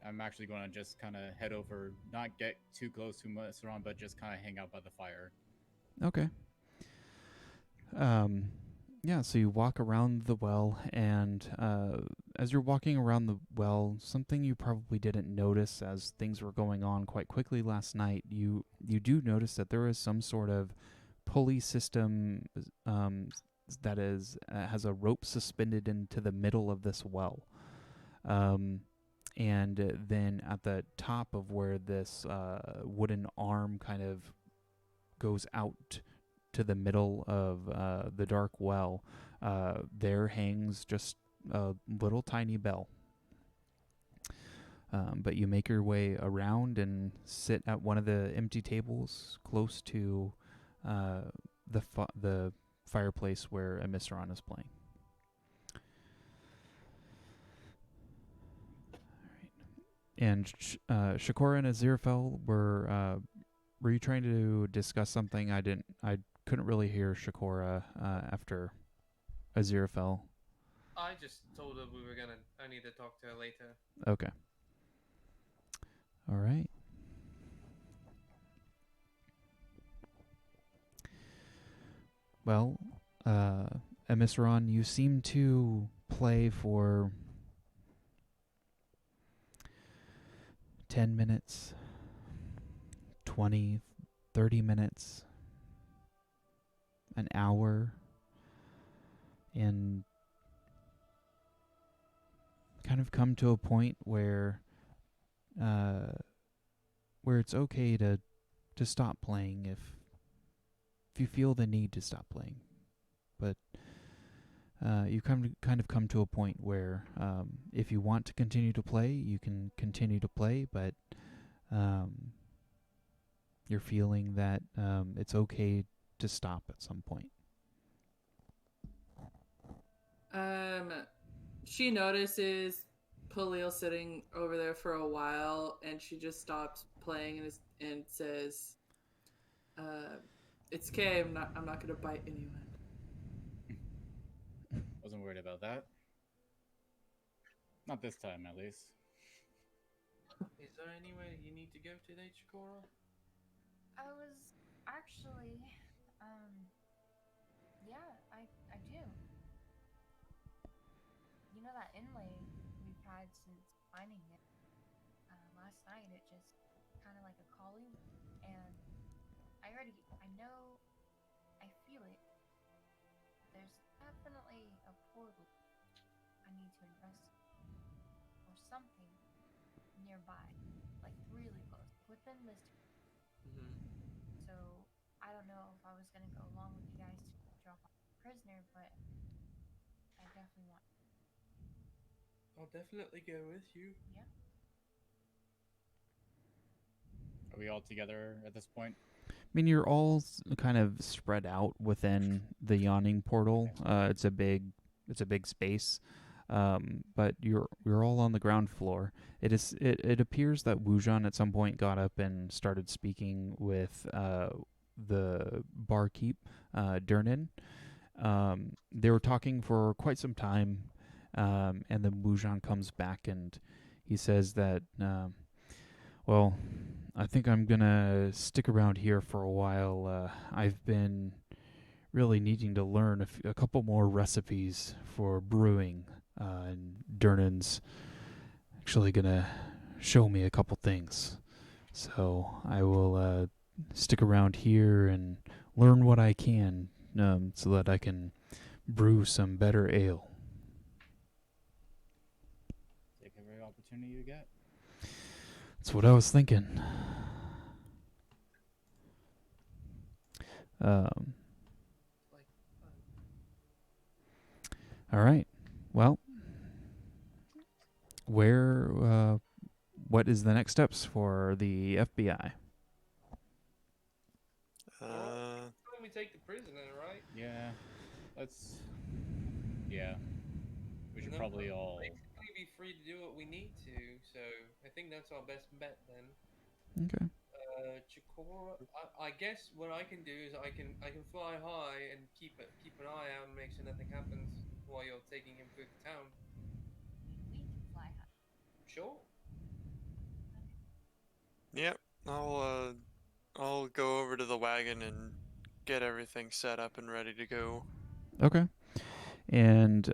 I'm actually going to just kind of head over, not get too close to Saran, but just kind of hang out by the fire. Okay. Yeah, so you walk around the well, and as you're walking around the well, something you probably didn't notice as things were going on quite quickly last night, you do notice that there is some sort of pulley system that has a rope suspended into the middle of this well. And then at the top of where this wooden arm kind of goes out to the middle of the dark well, there hangs just a little tiny bell. But you make your way around and sit at one of the empty tables close to the fireplace where Amisaron is playing. And Shakora and Aziraphale were you trying to discuss something? I couldn't really hear Shakora after Aziraphale. I just told her I need to talk to her later. Okay. All right. Well, Amisaron, you seem to play for 10 minutes, 20, 30 minutes, an hour, and kind of come to a point where it's okay to stop playing if you feel the need to stop playing. But you kind of come to a point where if you want to continue to play, you can continue to play, but you're feeling that it's okay to stop at some point. She notices Palil sitting over there for a while, and she just stops playing and says, "It's okay. I'm not gonna bite anyone." Wasn't worried about that. Not this time, at least. Is there anywhere you need to go today, Chikora? I was actually, yeah, I do. You know that inlay we've had since finding it? Last night it just kind of like a calling, and I know, I feel it. There's definitely a portal I need to investigate, or something nearby, like really close, within this. So I don't know if I was gonna go along with you guys to drop off the prisoner, but I definitely want. I'll definitely go with you. Yeah. Are we all together at this point? I mean, you're all kind of spread out within the yawning portal. It's a big space, but you're all on the ground floor. It appears that Wujan at some point got up and started speaking with the barkeep, Durnan. They were talking for quite some time, and then Wujan comes back and he says that, well, I think I'm going to stick around here for a while. I've been really needing to learn a couple more recipes for brewing, and Durnan's actually going to show me a couple things. So I will stick around here and learn what I can so that I can brew some better ale. Take every opportunity you get. That's what I was thinking. All right. Well, what is the next steps for the FBI? We take the prisoner, right? Yeah. We should probably all basically be free to do what we need to, so I think that's our best bet then. Okay. Chikora, I guess what I can do is I can fly high and keep an eye out and make sure nothing happens while you're taking him through the town. We can fly high. Sure. Yep. I'll go over to the wagon and get everything set up and ready to go. Okay. And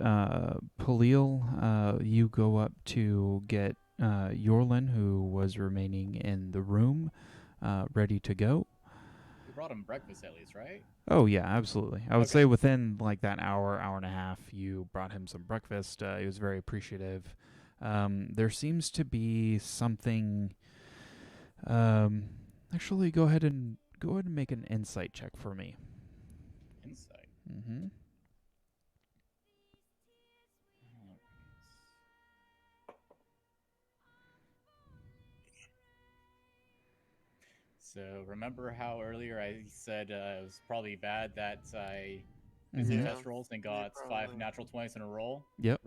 Palil, you go up to get Yorlin, who was remaining in the room, ready to go. We brought him breakfast at least, right? Oh yeah, absolutely. I would Okay. say within like that hour and a half, you brought him some breakfast. He was very appreciative. There seems to be something. Actually, go ahead and make an insight check for me. Insight. Mm-hmm. So remember how earlier I said it was probably bad that I did Mm-hmm. some Yeah. test rolls and got 5 probably. natural 20s in a row? Yep.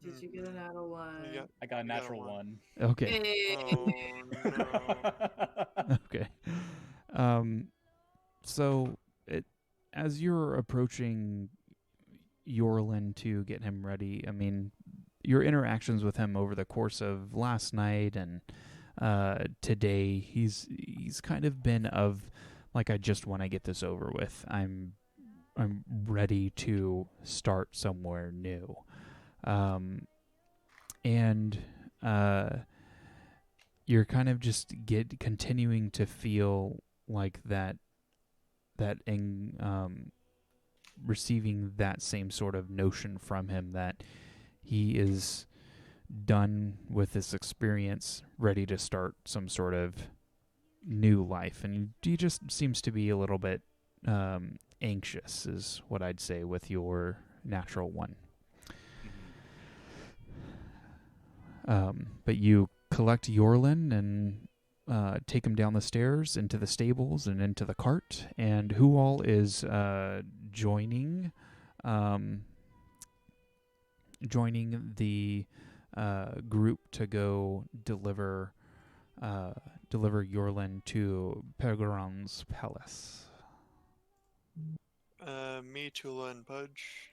Did you get a natural one? You got- I got a You got a natural one. 1. Okay. Hey. Oh no. Okay. So as you're approaching Yorlin to get him ready, I mean, your interactions with him over the course of last night and today, he's kind of been of like, I just want to get this over with. I'm ready to start somewhere new. And you're kind of just continuing to feel like receiving that same sort of notion from him that he is done with this experience, ready to start some sort of new life. And he just seems to be a little bit anxious, is what I'd say, with your natural one. But you collect Yorlin and take him down the stairs into the stables and into the cart. And who all is joining the group to go deliver Yorlin to Pergeron's palace? Me, Tula, and Pudge.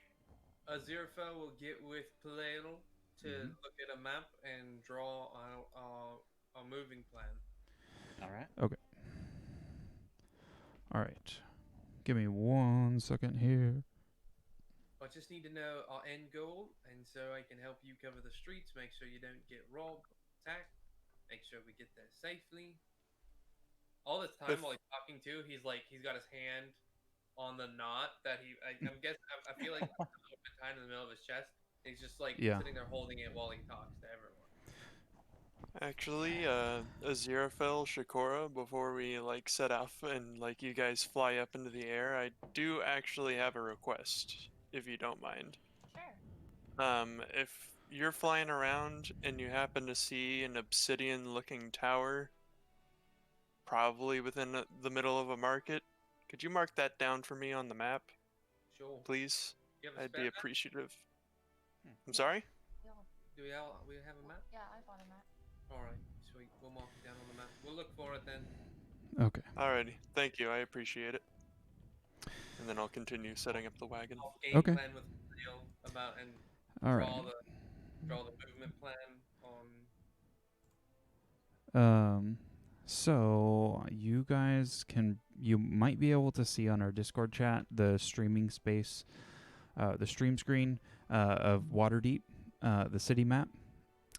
Aziraphale will get with Paleo to Mhm. look at a map and draw a moving plan. All right. All right. Give me 1 second here. I just need to know our end goal, and so I can help you cover the streets, make sure you don't get robbed, attacked, make sure we get there safely. All this time while he's talking too, he's got his hand on the knot that I'm guessing. I feel like tied in the middle of his chest. He's just like Yeah. sitting there holding it while he talks to everyone. Actually, Aziraphale, Shakora, before we set off and you guys fly up into the air, I do actually have a request, if you don't mind. Sure. If you're flying around and you happen to see an obsidian-looking tower, probably within the middle of a market, could you mark that down for me on the map, Sure. please? You have a I'd spare be map? appreciative. I'm sorry? Do we have a map? Yeah, I bought a map. All right, sweet. We'll mark it down on the map. We'll look for it then. Okay. Alrighty, thank you, I appreciate it. And then I'll continue setting up the wagon. I'll game Okay. plan with Neil about and All draw right. the movement plan on. So you guys you might be able to see on our Discord chat the streaming space, the stream screen of Waterdeep, the city map.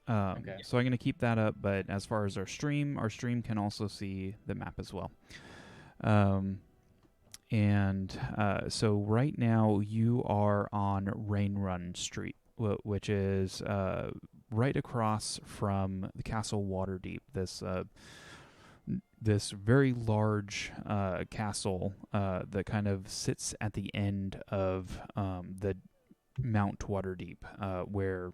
Okay. So I'm going to keep that up, but as far as our stream can also see the map as well. So right now you are on Rain Run Street, which is right across from the Castle Waterdeep. This very large castle that kind of sits at the end of the Mount Waterdeep, where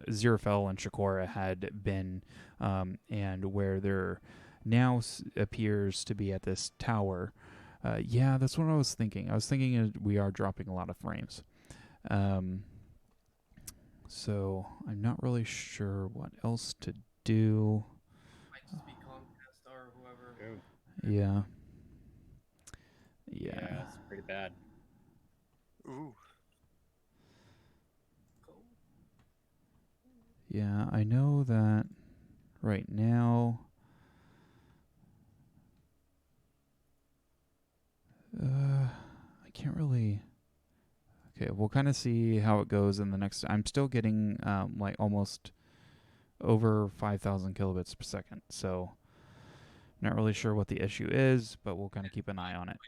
Aziraphale and Shakora had been, and where there now appears to be at this tower. Yeah, that's what I was thinking. I was thinking we are dropping a lot of frames. So I'm not really sure what else to do. Might just be Comcast or whoever. Oh, Yeah. Yeah, Yeah. it's pretty bad. Ooh. Yeah, I know that right now. I can't really. Okay, we'll kind of see how it goes in the next. I'm still getting like almost over 5,000 kilobits per second, so not really sure what the issue is, but we'll kind of keep an eye on it.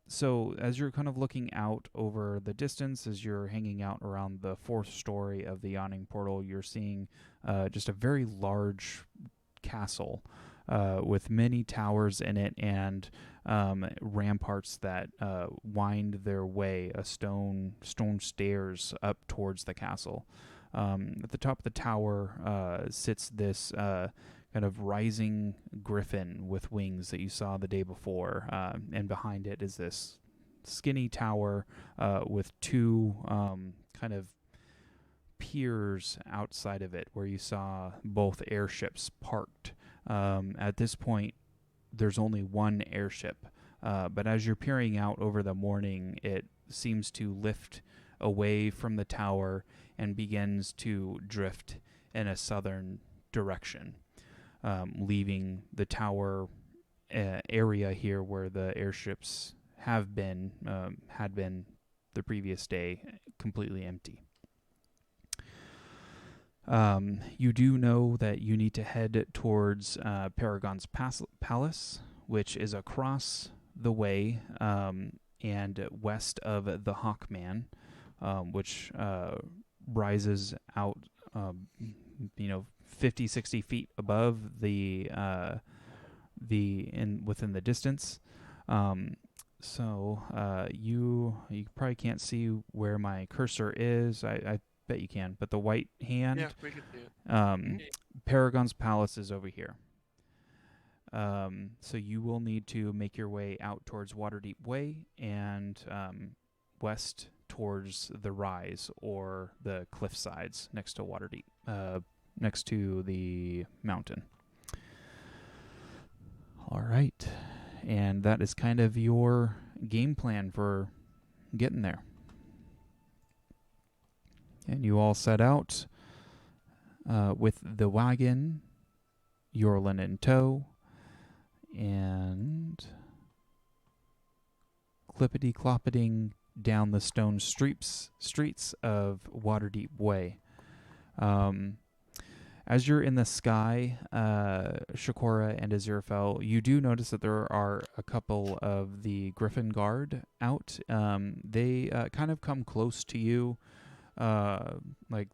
So as you're kind of looking out over the distance, as you're hanging out around the fourth story of the yawning portal, you're seeing just a very large castle with many towers in it and ramparts that wind their way, stone stairs up towards the castle. At the top of the tower sits this kind of rising griffin with wings that you saw the day before, and behind it is this skinny tower with two kind of piers outside of it where you saw both airships parked. At this point, there's only one airship, but as you're peering out over the morning, it seems to lift away from the tower and begins to drift in a southern direction, leaving the tower area here where the airships had been the previous day completely empty. You do know that you need to head towards Paragon's Palace, which is across the way and west of the Hawkman, which rises out, 50, 60 feet above within the distance. So you probably can't see where my cursor is. I bet you can, but the white hand. Yeah, we can see it. Paragon's Palace is over here. So you will need to make your way out towards Waterdeep Way and west towards the Rise or the cliff sides next to Waterdeep, next to the mountain. All right. And that is kind of your game plan for getting there. And you all set out with the wagon, Yorlin in tow, and clippity-cloppeting down the stone streets of Waterdeep Way. As you're in the sky, Shakora and Aziraphale, you do notice that there are a couple of the Griffin Guard out. They kind of come close to you, like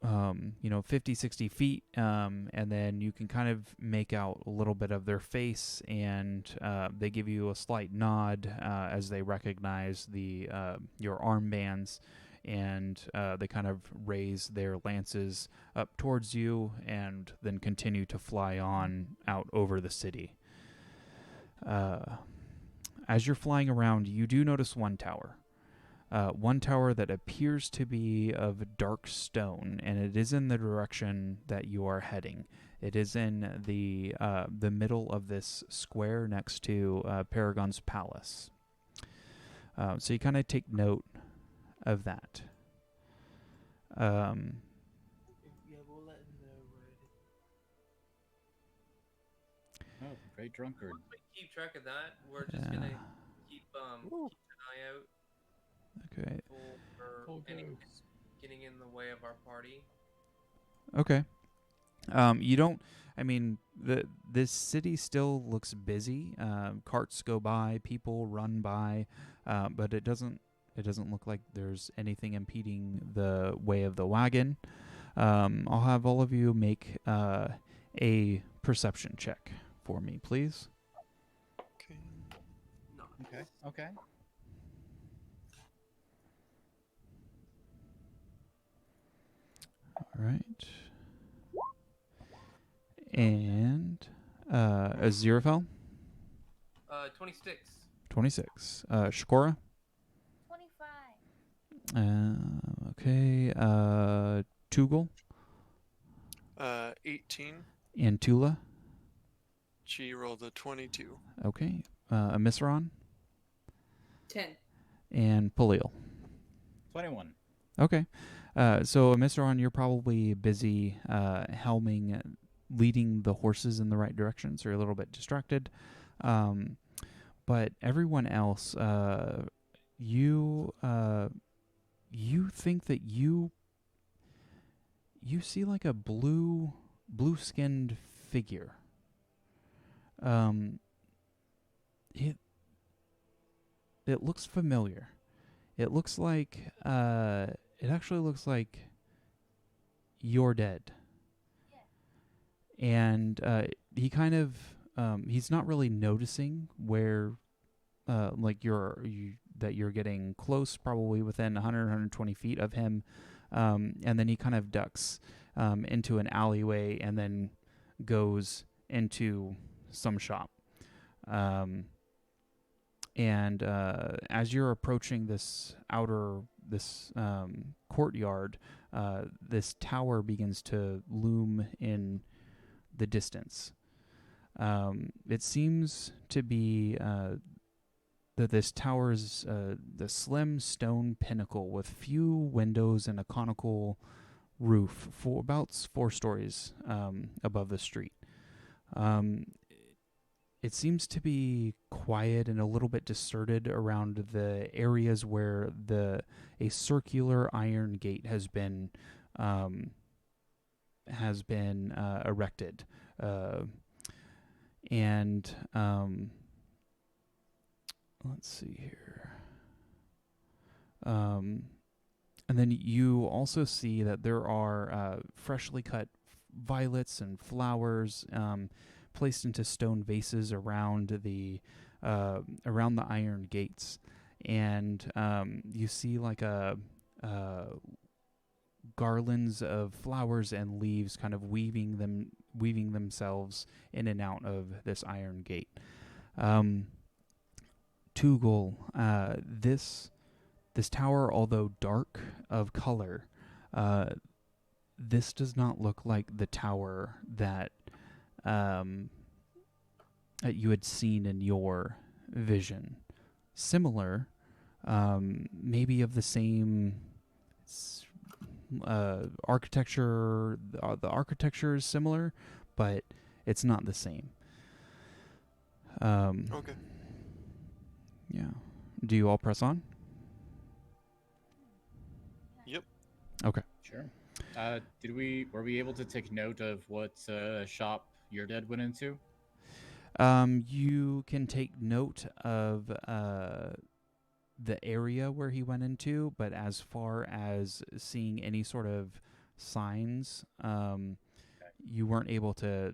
50, 60 feet, and then you can kind of make out a little bit of their face, and they give you a slight nod as they recognize your armbands, and they kind of raise their lances up towards you and then continue to fly on out over the city. As you're flying around, you do notice one tower. One tower that appears to be of dark stone, and it is in the direction that you are heading. It is in the middle of this square next to Paragon's Palace. So you kind of take note of that. Yeah, we'll let him know where it is. Oh, great drunkard. Once we keep track of that, we're just gonna keep an eye out Okay. for anything getting in the way of our party. Okay. You don't. I mean, this city still looks busy. Carts go by, people run by, but it doesn't look like there's anything impeding the way of the wagon. I'll have all of you make a perception check for me, please. Okay. Okay. All right. And Aziraphale? 26. 26. Shakora? 25. Okay. Tugel? 18. And Tula? She rolled a 22. Okay. Amisron 10. and Palil. 21. Okay. So, Amisron, you're probably busy helming, leading the horses in the right direction, so you're a little bit distracted. But everyone else, you think that you see like a blue-skinned figure. It looks familiar. It looks like it actually looks like you're dead. And he kind of he's not really noticing where like that you're getting close, probably within 100 120 feet of him, and then he kind of ducks into an alleyway and then goes into some shop. And as you're approaching this courtyard, this tower begins to loom in the distance. It seems to be that this tower is the slim stone pinnacle with few windows and a conical roof for about 4 stories above the street. It seems to be quiet and a little bit deserted around the areas where a circular iron gate has been erected, and let's see here. And then you also see that there are freshly cut violets and flowers placed into stone vases around the iron gates, and you see like garlands of flowers and leaves kind of weaving themselves in and out of this iron gate. Tugol, this tower, although dark of color, this does not look like the tower that you had seen in your vision. Similar, maybe of the same architecture. The architecture is similar, but it's not the same. Okay. Yeah. Do you all press on? Yep. Okay. Sure. Were we able to take note of what shop your dad went into? You can take note of the area where he went into, but as far as seeing any sort of signs, you weren't able to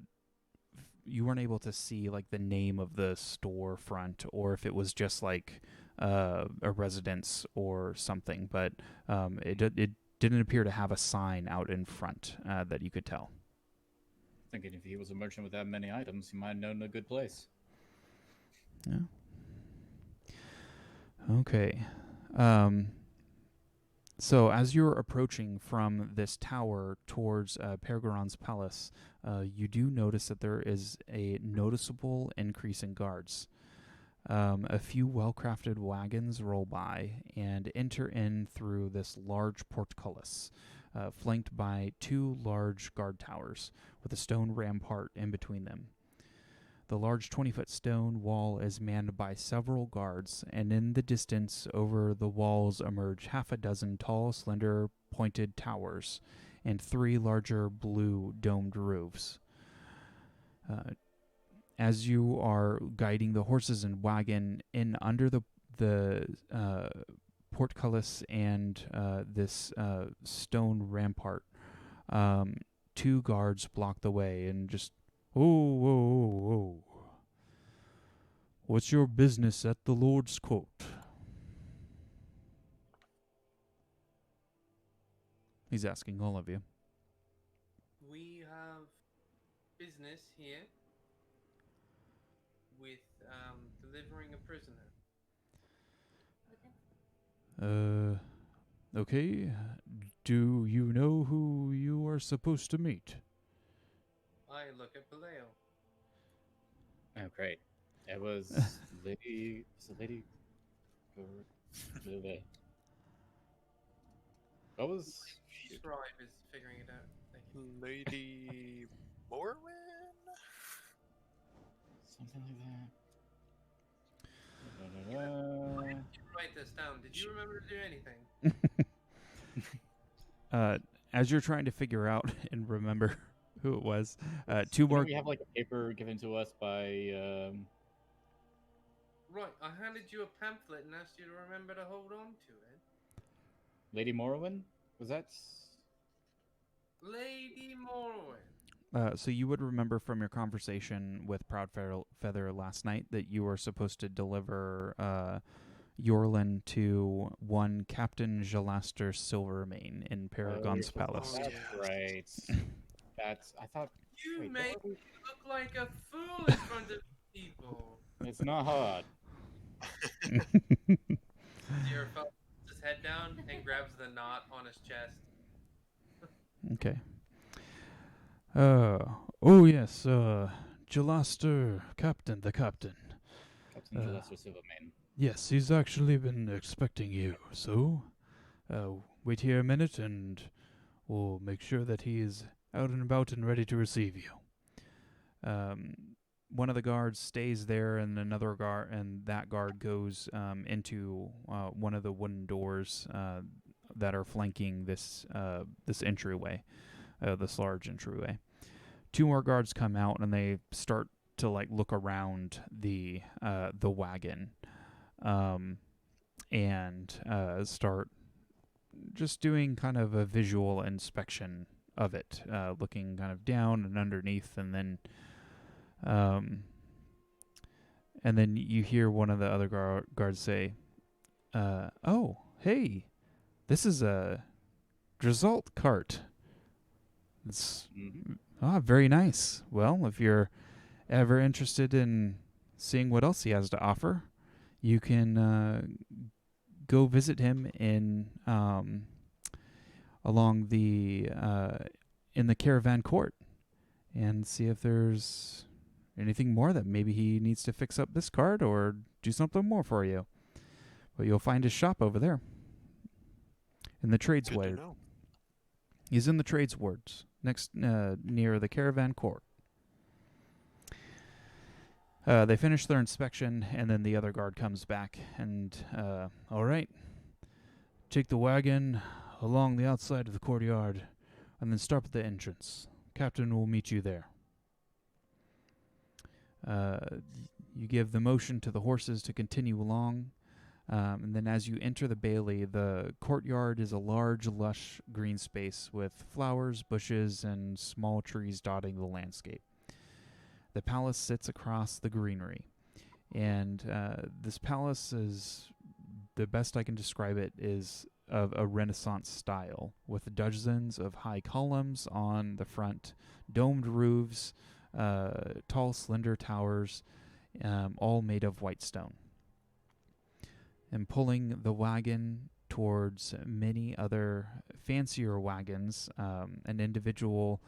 see like the name of the storefront, or if it was just like a residence or something. But it didn't appear to have a sign out in front that you could tell. Thinking if he was a merchant with that many items, he might have known a good place. Yeah. Okay. So as you're approaching from this tower towards Pergoron's palace, you do notice that there is a noticeable increase in guards. A few well-crafted wagons roll by and enter in through this large portcullis, flanked by 2 large guard towers with a stone rampart in between them. The large 20-foot stone wall is manned by several guards, and in the distance over the walls emerge half a dozen tall, slender, pointed towers and 3 larger blue domed roofs. As you are guiding the horses and wagon in under the portcullis and this stone rampart, 2 guards block the way and just, "Oh. What's your business at the Lord's Court?" He's asking all of you. We have business here with delivering a prisoner. Okay. Do you know who you are supposed to meet? I look at Paleo. Oh, great. It was Lady. Was it Lady? What was? Shoot. Scribe is figuring it out. Thank you. Lady Morwin? Something like that. Da-da-da-da. You write this down. Did you remember to do anything? As you're trying to figure out and remember who it was, two more. We have like a paper given to us by. Right, I handed you a pamphlet and asked you to remember to hold on to it. Lady Morrowind? Was that? Lady Morrowind. So you would remember from your conversation with Proudfeather last night that you were supposed to deliver Yorlin to one Captain Jalaster Silvermane in Paragon's Palace. That's right. That's. I thought. You Wait, make what were me look like a fool in front of people. It's not hard. Zero puts his head down and grabs the knot on his chest. Okay. Oh yes, Jalaster, the captain. Captain Jalaster Silvermane. Yes, he's actually been expecting you, so wait here a minute and we'll make sure that he is out and about and ready to receive you. One of the guards stays there, and that guard goes into one of the wooden doors that are flanking this entryway, this large entryway. Two more guards come out, and they start to look around the wagon, and start just doing kind of a visual inspection of it, looking kind of down and underneath, and then you hear one of the other guards say, "Oh, hey, this is a Drazalt cart. It's very nice. Well, if you're ever interested in seeing what else he has to offer, you can go visit him in along the in the caravan court and see if there's anything more that maybe he needs to fix up this cart or do something more for you. But you'll find his shop over there in the trades ward. He's in the trades wards next near the caravan court." They finish their inspection, and then the other guard comes back and, all right, take the wagon along the outside of the courtyard and then stop at the entrance. Captain will meet you there. You give the motion to the horses to continue along, and then as you enter the bailey, the courtyard is a large, lush green space with flowers, bushes, and small trees dotting the landscape. The palace sits across the greenery, and this palace is, the best I can describe it, is of a Renaissance style, with dozens of high columns on the front, domed roofs, tall, slender towers, all made of white stone. And pulling the wagon towards many other fancier wagons, an individual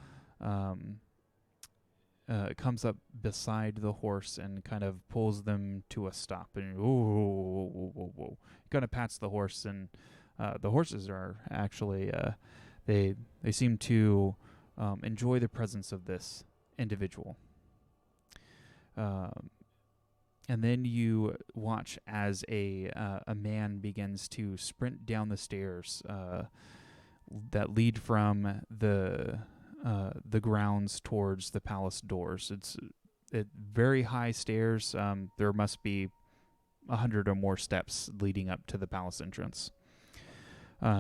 comes up beside the horse and kind of pulls them to a stop, and whoa. Kind of pats the horse, and the horses are actually they seem to enjoy the presence of this individual. And then you watch as a man begins to sprint down the stairs that lead from the grounds towards the palace doors. It's very high stairs. There must be 100 or more steps leading up to the palace entrance.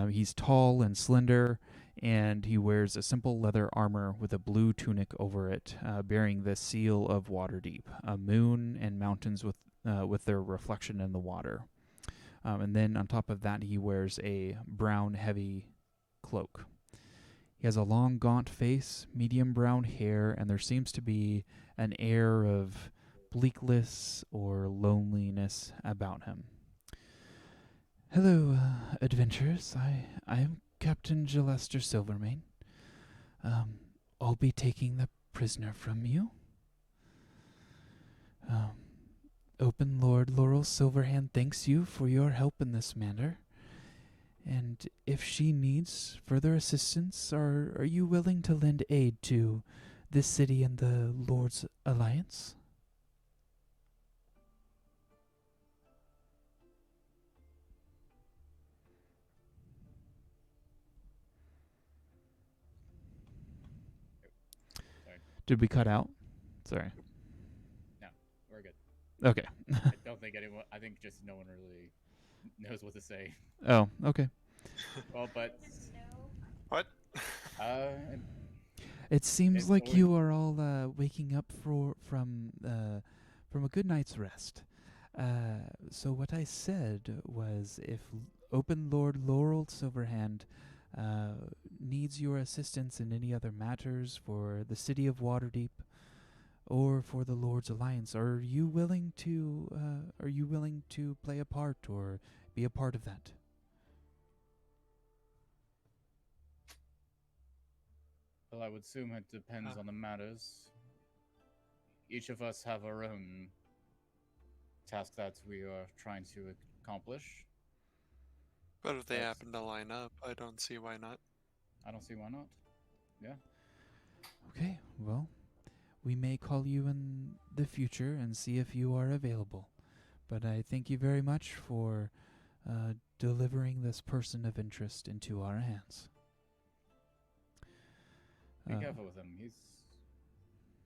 He's tall and slender, and he wears a simple leather armor with a blue tunic over it, bearing the seal of Waterdeep, a moon and mountains with their reflection in the water. And then on top of that, he wears a brown, heavy cloak. He has a long, gaunt face, medium brown hair, and there seems to be an air of bleakness or loneliness about him. "Hello, adventurers. I am Captain Jalaster Silvermane. I'll be taking the prisoner from you. Open Lord Laurel Silverhand thanks you for your help in this matter. And if she needs further assistance, are you willing to lend aid to this city and the Lord's Alliance? Sorry. Did we cut out? Sorry. No, we're good. Okay. I don't think anyone. I think just no one really knows what to say. Oh, okay. Well, but The snow. What? uh, It seems It's like always- you are all waking up from a good night's rest. So what I said was, if Open Lord Laurel Silverhand needs your assistance in any other matters for the city of Waterdeep or for the Lord's Alliance, are you willing to play a part or be a part of that? well, I would assume it depends Uh. on the matters. Each of us have our own task that we are trying to accomplish. But if they That's- happen to line up, I don't see why not. I don't see why not. Yeah. Okay, well, we may call you in the future and see if you are available. But I thank you very much for delivering this person of interest into our hands. Be careful with him.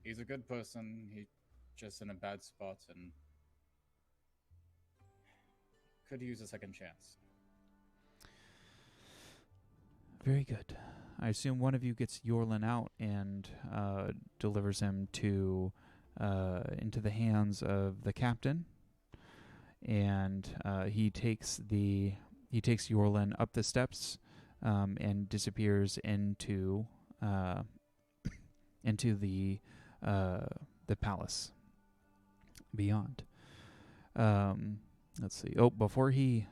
He's a good person. He's just in a bad spot and could use a second chance. Very good. I assume one of you gets Yorlin out and delivers him to into the hands of the captain, and he takes Yorlin up the steps and disappears into the palace beyond. Let's see. Oh, before he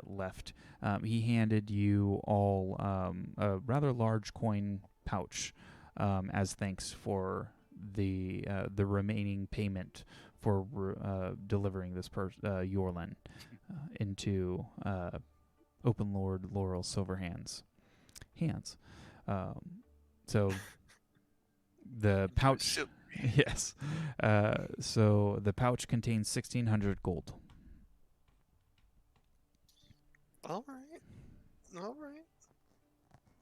left, he handed you all a rather large coin pouch as thanks for the remaining payment for delivering this Yorlin into Open Lord Laurel Silverhand's hands. So the pouch. Silly. Yes. So the pouch contains 1,600 gold. All right. All right.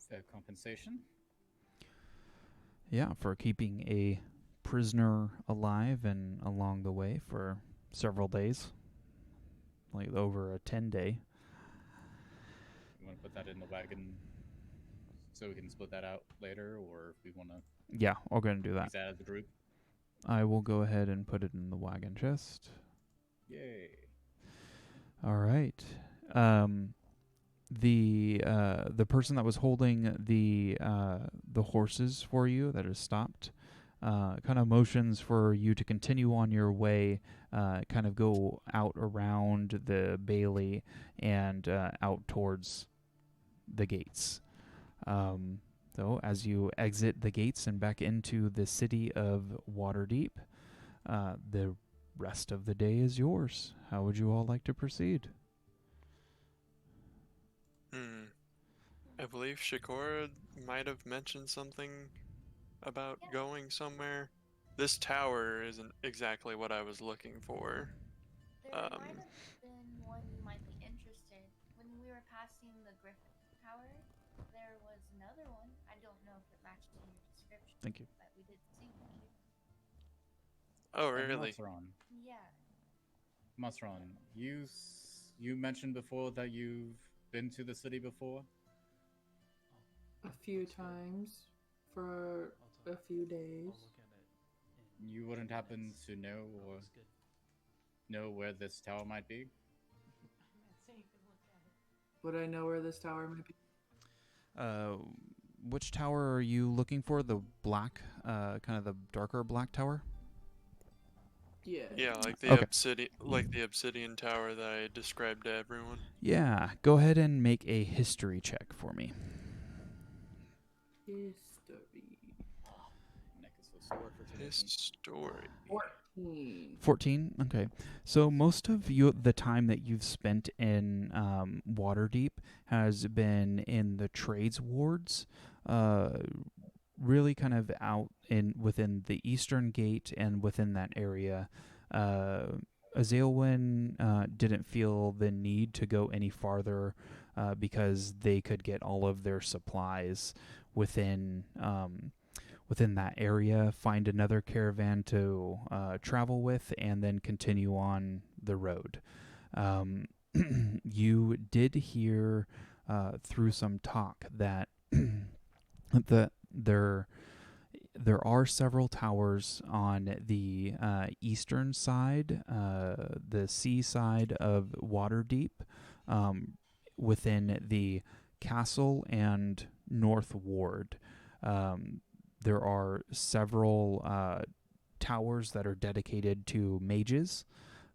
Fair compensation. Yeah, for keeping a prisoner alive and along the way for several days. Like over a 10-day. You want to put that in the wagon so we can split that out later, or if we want to Yeah, I'll go ahead and do that. use that as the group? I will go ahead and put it in the wagon chest. Yay. All right. The person that was holding the horses for you that is stopped, kind of motions for you to continue on your way, kind of go out around the bailey and out towards the gates. So as you exit the gates and back into the city of Waterdeep, the rest of the day is yours. How would you all like to proceed? I believe Shakora might have mentioned something about Yeah. going somewhere. This tower isn't exactly what I was looking for. There might have been one you might be interested. When we were passing the Griffin Tower, there was another one. I don't know if it matched in your description. Thank you. But we did see one here. Oh, really? Yeah. Masron, you mentioned before that you've been to the city before. A few times for a few days. You wouldn't happen to know where this tower might be? Would I know where this tower might be? Which tower are you looking for? The black, kind of the darker black tower? Yeah. Yeah, like the Okay. obsidian tower that I described to everyone. Yeah, go ahead and make a history check for me. History. Neck is so sore for today. His story. 14? Okay. So most of the time that you've spent in Waterdeep has been in the trades wards, really kind of out in within the eastern gate and within that area. Azalwyn didn't feel the need to go any farther because they could get all of their supplies within within that area, find another caravan to travel with, and then continue on the road. You did hear through some talk that there are several towers on the eastern side, the sea side of Waterdeep, within the castle and north ward. There are several towers that are dedicated to mages,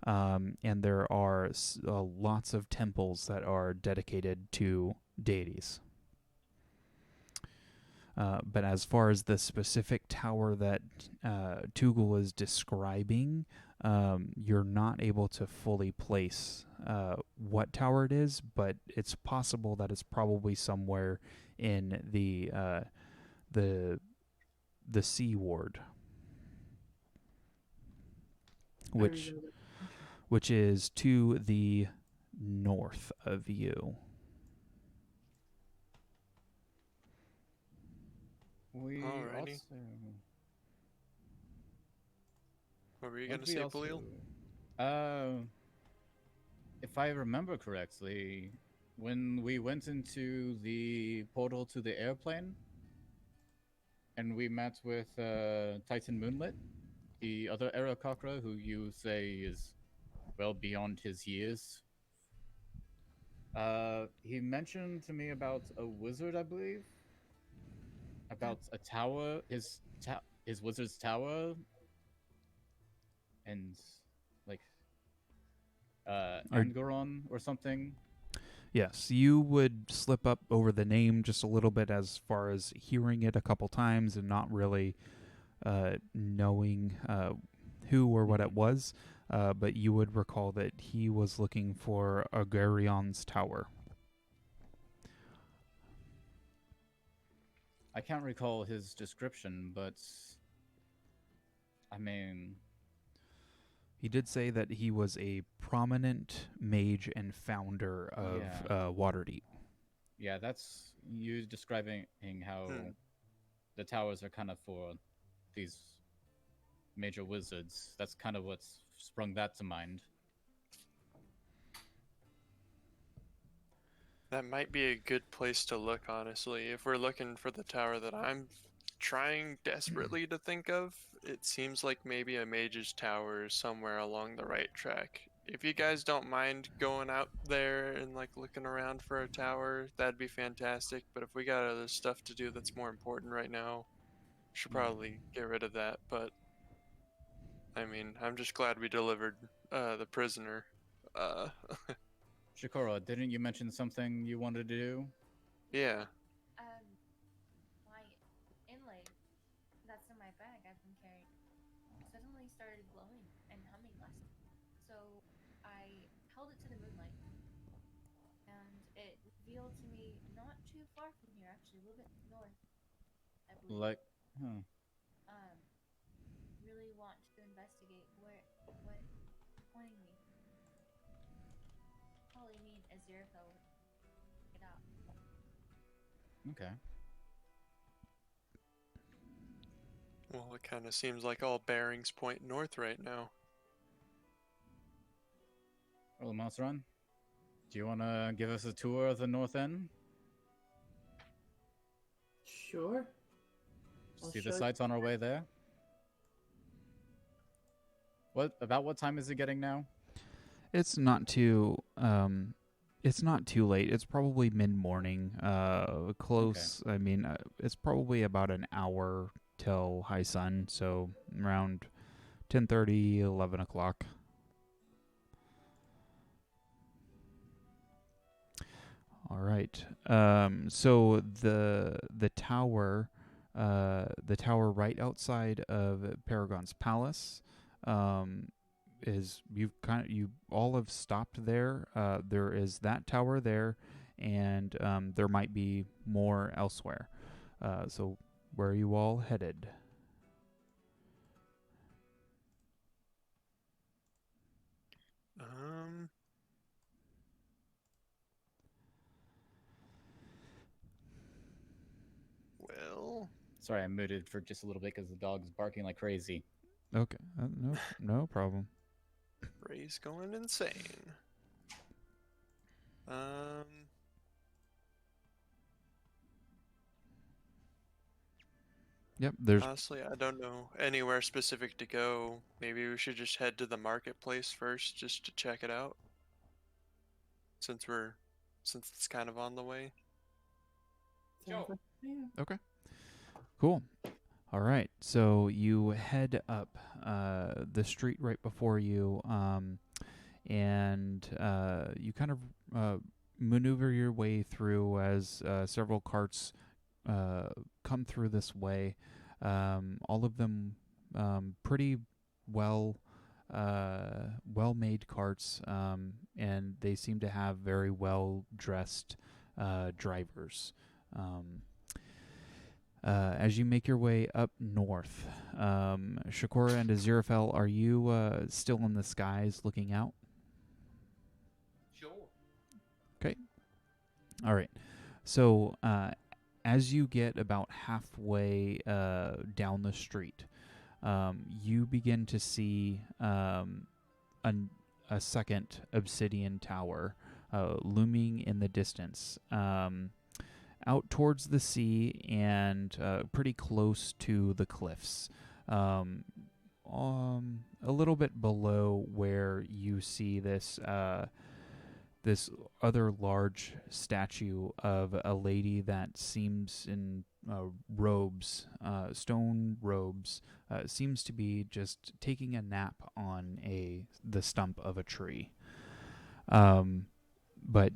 and there are lots of temples that are dedicated to deities. But as far as the specific tower that Tugul is describing, you're not able to fully place what tower it is, but it's possible that it's probably somewhere in the C ward, which is to the north of you. We Alrighty. also. What were you going to say, Polil? If I remember correctly, when we went into the portal to the airplane, and we met with Titan Moonlit, the other Aarakocra, who you say is well beyond his years. He mentioned to me about a wizard, I believe, about a tower, his wizard's tower, and like Angaron or something. Yes, you would slip up over the name just a little bit as far as hearing it a couple times and not really knowing who or what it was, but you would recall that he was looking for Agarion's tower. I can't recall his description, but I mean... He did say that he was a prominent mage and founder of Waterdeep. Yeah, that's you describing how the towers are kind of for these major wizards. That's kind of what's sprung that to mind. That might be a good place to look, honestly. If we're looking for the tower that I'm trying desperately to think of, it seems like maybe a mage's tower is somewhere along the right track. If you guys don't mind going out there and like looking around for a tower, that'd be fantastic. But if we got other stuff to do that's more important right now, we should probably get rid of that. But I mean, I'm just glad we delivered the prisoner. Shikora, didn't you mention something you wanted to do? Yeah. My inlay that's in my bag I've been carrying suddenly started glowing and humming last night. So I held it to the moonlight, and it revealed to me not too far from here, actually a little bit north, I believe. Really want to investigate what pointing me. Probably need Aziraphale would get out. Okay. Well, it kind of seems like all bearings point north right now. Well, Monsteron, do you want to give us a tour of the north end? Sure. See the sights on our way there? What time is it getting now? It's not too late. It's probably mid-morning. Close. Okay. I mean, it's probably about an hour till high sun, so around 10:30, 11 o'clock. All right. So the tower right outside of Paragon's palace, is you all have stopped there. There is that tower there, and there might be more elsewhere. So where are you all headed? Um, well, Sorry, I muted for just a little bit because the dog's barking like crazy. Okay, no problem. Ray's going insane. Um, Yep, there's honestly, I don't know anywhere specific to go. Maybe we should just head to the marketplace first just to check it out. Since it's kind of on the way. Sounds like, yeah. okay. Cool. All right, so you head up the street right before you, and you kind of maneuver your way through as several carts come through this way. All of them pretty well well-made carts, and they seem to have very well-dressed drivers. As you make your way up north, Shakora and Aziraphale, are you still in the skies looking out? Sure. All right. So as you get about halfway down the street, you begin to see a second obsidian tower looming in the distance. Out towards the sea and pretty close to the cliffs. A little bit below where you see this this other large statue of a lady that seems in robes, stone robes, seems to be just taking a nap on the stump of a tree. But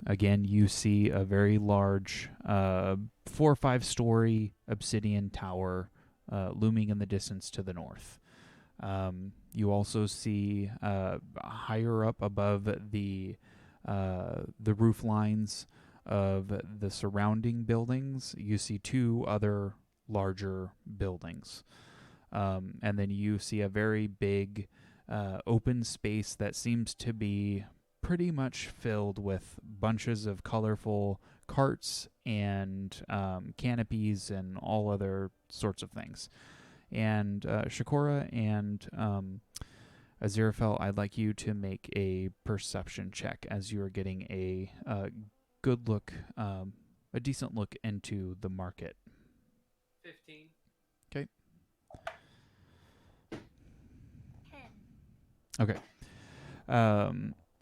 again, you see a very large 4 or 5 story obsidian tower looming in the distance to the north. You also see higher up above the roof lines of the surrounding buildings, you see 2 other larger buildings. And then you see a very big open space that seems to be pretty much filled with bunches of colorful carts and canopies and all other sorts of things. And Shakora and Aziraphale, I'd like you to make a perception check as you are getting a good look, a decent look into the market. 15. Okay. 10. Okay.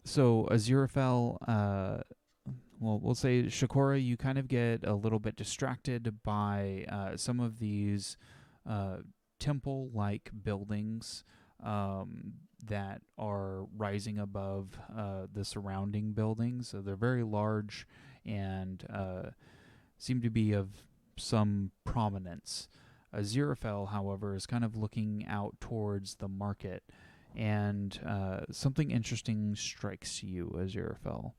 So Aziraphale, well, we'll say Shakora, you kind of get a little bit distracted by some of these temple-like buildings that are rising above the surrounding buildings. So they're very large and seem to be of some prominence. Aziraphale, however, is kind of looking out towards the market, and something interesting strikes you, Aziraphale.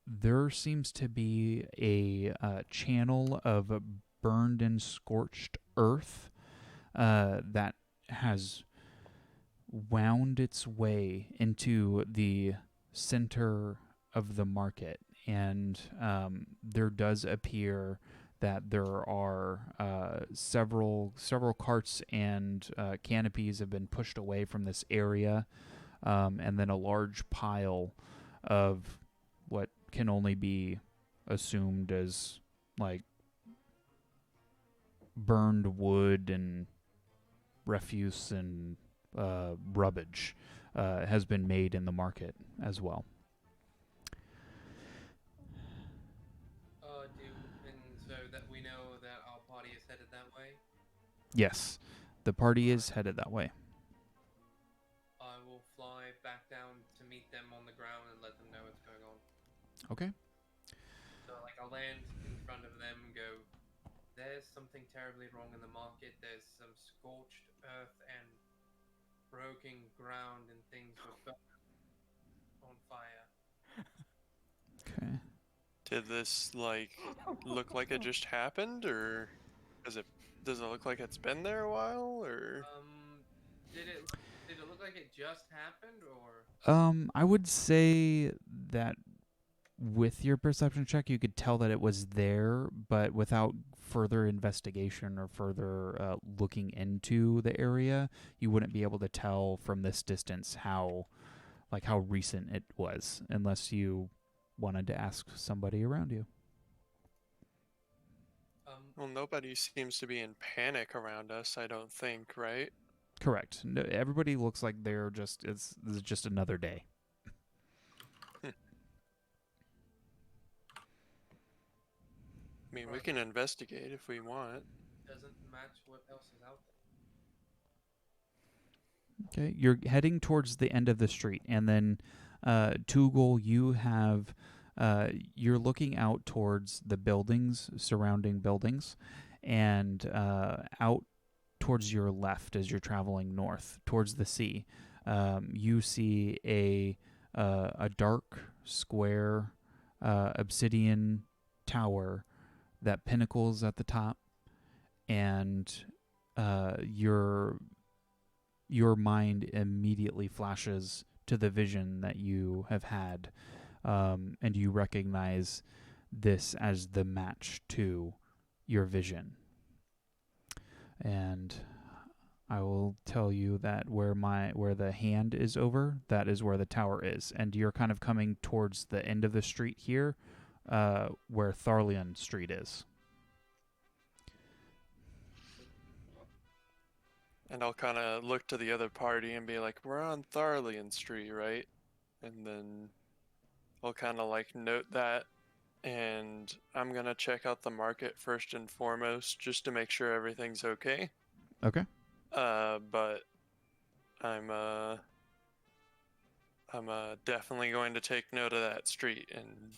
There seems to be a channel of burned and scorched earth that has wound its way into the center of the market, and there does appear that there are several carts and canopies have been pushed away from this area, and then a large pile of what can only be assumed as like burned wood and refuse and rubbish has been made in the market as well. And so that we know that our party is headed that way. Yes, the party is headed that way. I will fly back down to meet them on the ground and let them know what's going on. Okay. So, like, I'll land in front of them and go, there's something terribly wrong in the market. There's some scorched earth and broken ground and things were on fire. Okay. Did this look like it just happened, or does it look like it's been there a while, or? Did it look like it just happened, or? I would say that with your perception check, you could tell that it was there, but without further investigation or further looking into the area, you wouldn't be able to tell from this distance how recent it was, unless you wanted to ask somebody around you. Well, nobody seems to be in panic around us, I don't think, right? Correct. No, everybody looks like they're just this is just another day. I mean, we can investigate if we want. Doesn't match what else is out there. Okay, you're heading towards the end of the street, and then Tugel, you're looking out towards the buildings, surrounding buildings, and out towards your left as you're traveling north towards the sea. You see a dark square obsidian tower that pinnacles at the top, and your mind immediately flashes to the vision that you have had, and you recognize this as the match to your vision. And I will tell you that where the hand is over, that is where the tower is, and you're kind of coming towards the end of the street here, where Tharlian Street is. And I'll kind of look to the other party and be like, we're on Tharlian Street, right? And then I'll kind of note that, and I'm going to check out the market first and foremost just to make sure everything's okay. Okay. But I'm definitely going to take note of that street, and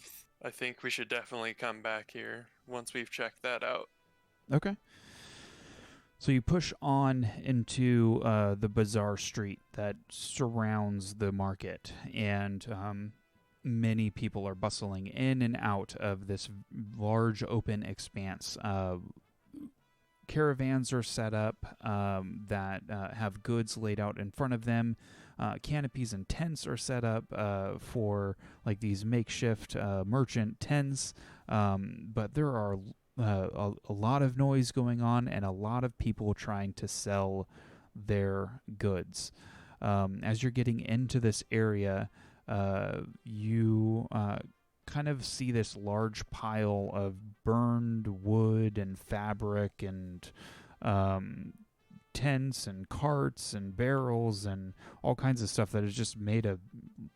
I think we should definitely come back here once we've checked that out. Okay. So you push on into the bazaar street that surrounds the market, and many people are bustling in and out of this large open expanse. Caravans are set up that have goods laid out in front of them. Canopies and tents are set up for these makeshift merchant tents, but there are a lot of noise going on and a lot of people trying to sell their goods. As you're getting into this area, you kind of see this large pile of burned wood and fabric and tents and carts and barrels and all kinds of stuff that has just made a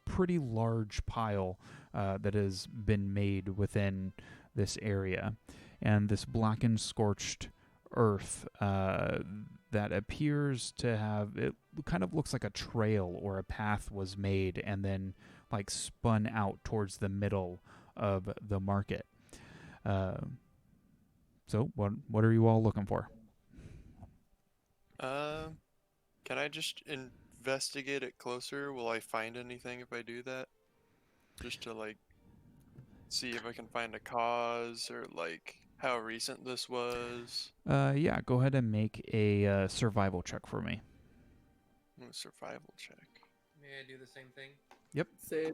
pretty large pile that has been made within this area. And this blackened, scorched earth that appears to have, it kind of looks like a trail or a path was made and then spun out towards the middle of the market. So what are you all looking for? Can I just investigate it closer? Will I find anything if I do that? Just to see if I can find a cause or how recent this was. Yeah, go ahead and make a survival check for me. Survival check. May I do the same thing? Yep. Save.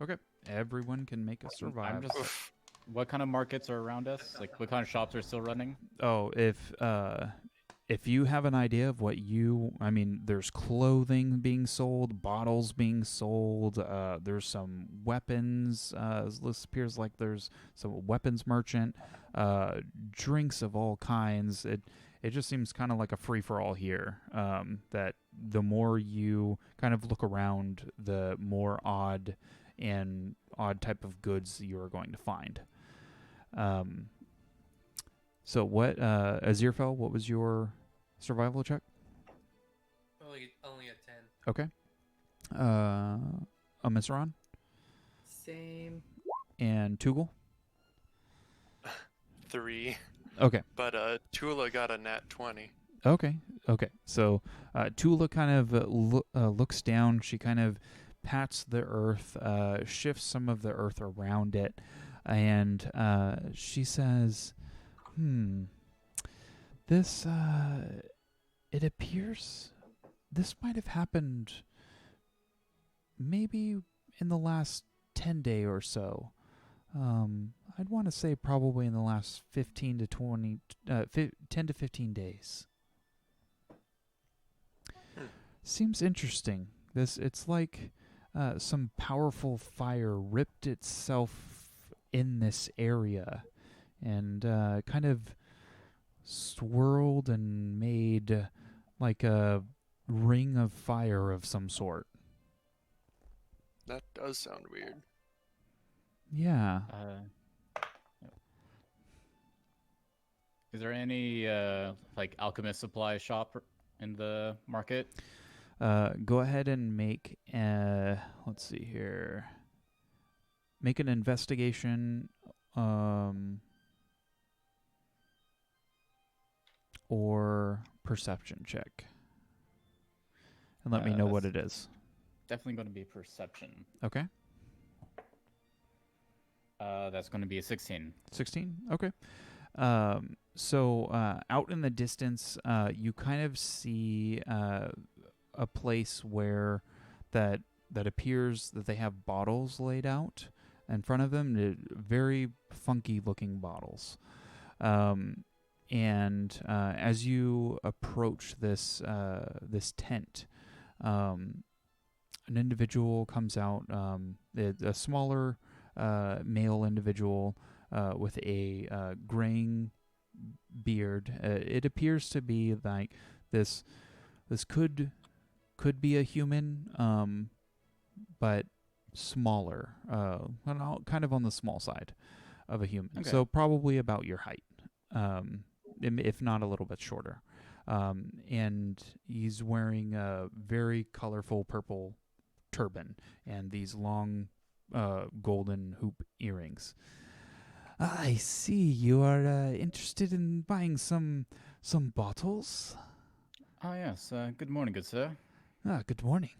Okay. Everyone can make a survival. What kind of markets are around us? What kind of shops are still running? Oh, if you have an idea of what there's clothing being sold, bottles being sold, there's some weapons, this appears like there's some weapons merchant, drinks of all kinds. It just seems kind of like a free-for-all here, that the more you kind of look around, the more odd type of goods you are going to find. So what, Azirfel, what was your survival check? Only a 10. Okay. Amisran? Same. And Tugel? 3. Okay. But Tula got a nat 20. Okay. Okay. So Tula kind of looks down. She kind of pats the earth, shifts some of the earth around it, and she says, this, it appears this might have happened maybe in the last 10 day or so. I'd want to say probably in the last 15 to 20, 10 to 15 days. Seems interesting. It's like some powerful fire ripped itself in this area and kind of swirled and made like a ring of fire of some sort. That does sound weird. Yeah. Is there any like alchemist supply shop in the market? Go ahead and make let's see here. Make an investigation or perception check. And let me know what it is. Definitely going to be perception. Okay. That's going to be a 16. 16? Okay. So out in the distance, you kind of see a place where that appears that they have bottles laid out in front of them, very funky looking bottles. And as you approach this this tent, an individual comes out, a smaller male individual with a graying beard. It appears to be like this could be a human, but smaller, kind of on the small side of a human. Okay. So probably about your height, if not a little bit shorter. And he's wearing a very colorful purple turban and these long golden hoop earrings. I see you are interested in buying some bottles. Oh yes. Good morning, good sir. Good morning.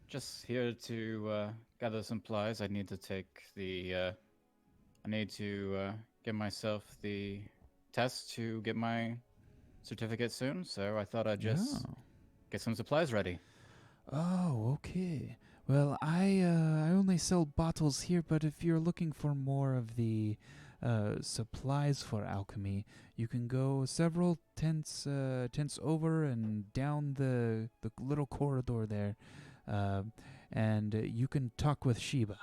Just here to gather some supplies. I need to take the. I need to give myself the test to get my certificate soon. So I thought I'd just get some supplies ready. Oh, okay. Well, I only sell bottles here, but if you're looking for more of the supplies for alchemy, you can go several tents over and down the little corridor there, and you can talk with Sheba.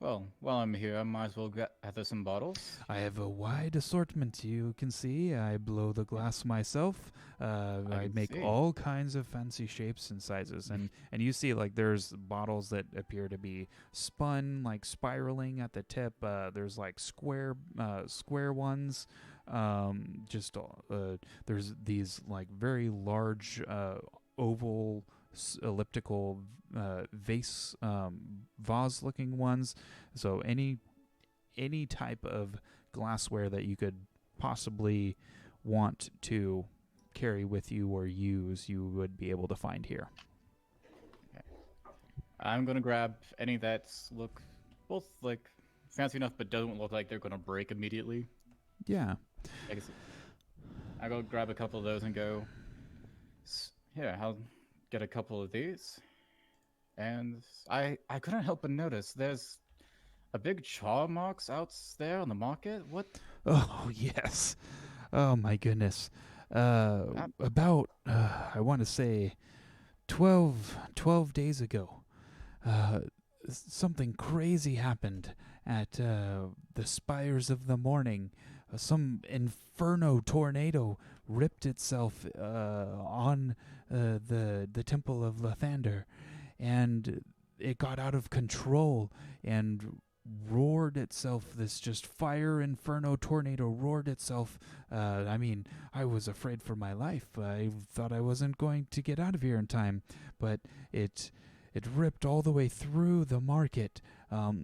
Well, while I'm here, I might as well gather some bottles. I have a wide assortment. You can see I blow the glass myself. I make all kinds of fancy shapes and sizes, and you see like there's bottles that appear to be spun, like spiraling at the tip. There's like square ones. There's these like very large oval elliptical vase looking ones. So any type of glassware that you could possibly want to carry with you or use, you would be able to find here. Okay. I'm gonna grab any that look both like fancy enough but don't look like they're gonna break immediately. Yeah. I go grab a couple of those and go, here, I'll get a couple of these. And I couldn't help but notice there's a big chaw marks out there on the market. What? Oh, yes. Oh, my goodness. About, I want to say, 12 days ago, something crazy happened at the spires of the morning. Some inferno tornado ripped itself on the Temple of Lathander, and it got out of control and roared itself. This just fire inferno tornado roared itself. I mean, I was afraid for my life. I thought I wasn't going to get out of here in time, but it ripped all the way through the market,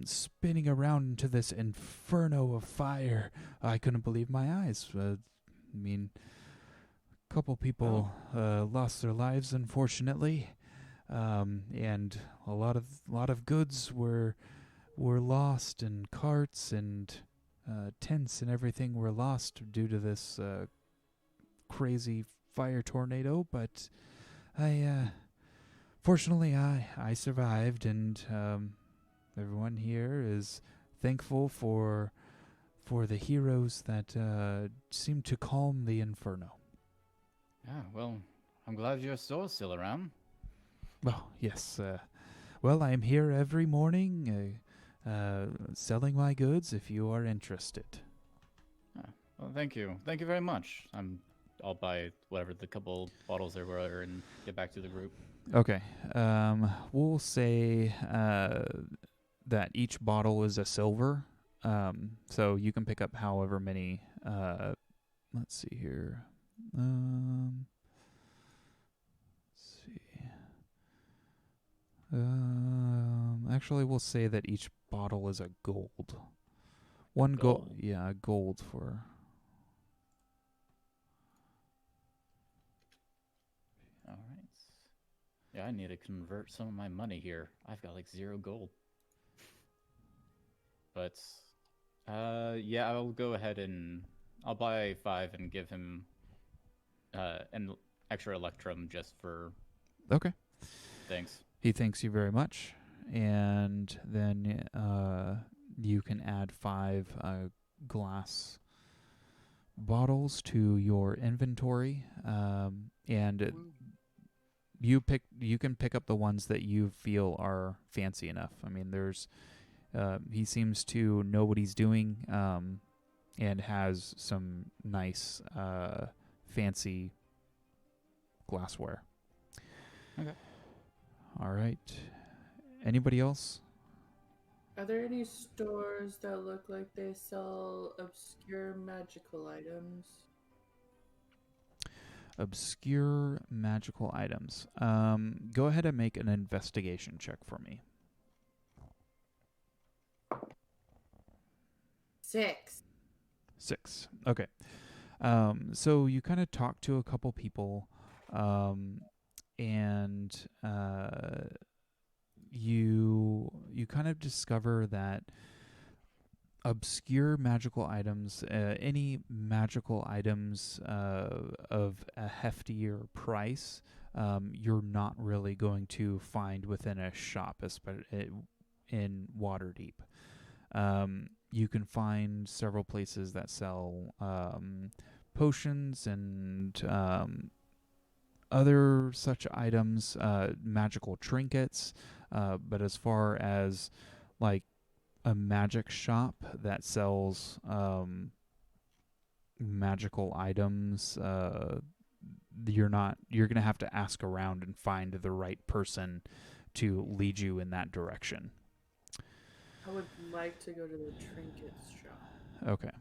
spinning around into this inferno of fire. I couldn't believe my eyes. I mean, a couple people lost their lives, unfortunately, and a lot of goods were lost, and carts and tents and everything were lost due to this crazy fire tornado. But fortunately, I survived, and everyone here is thankful for the heroes that seem to calm the inferno. Yeah, well, I'm glad your store's still around. Well, yes. Well, I am here every morning selling my goods if you are interested. Well, thank you. Thank you very much. I'll buy whatever the couple bottles there were and get back to the group. Okay. We'll say that each bottle is a silver. So you can pick up however many. Let's see here. Let's see. Actually, we'll say that each bottle is a gold. One gold. Yeah, gold for. All right. Yeah, I need to convert some of my money here. I've got like 0 gold. But, yeah, I'll go ahead and I'll buy 5 and give him an extra electrum just for. Okay. Thanks. He thanks you very much, and then you can add 5 glass bottles to your inventory, and you can pick up the ones that you feel are fancy enough. I mean, there's he seems to know what he's doing, and has some nice fancy glassware. Okay. All right. Anybody else? Are there any stores that look like they sell obscure magical items? Obscure magical items. Go ahead and make an investigation check for me. 6. 6. Okay. So you kind of talk to a couple people, and you kind of discover that obscure magical items, any magical items of a heftier price, you're not really going to find within a shop, especially in Waterdeep. You can find several places that sell potions and other such items, magical trinkets, but as far as like a magic shop that sells magical items, you're gonna have to ask around and find the right person to lead you in that direction. I would like to go to the trinkets shop. Okay.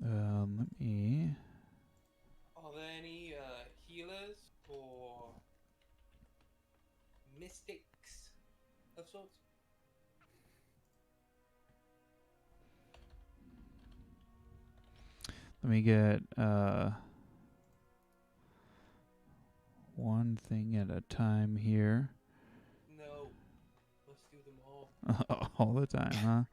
Let me. Are there any healers or mystics of sorts? Let me get one thing at a time here. No. Let's do them all. All the time, huh?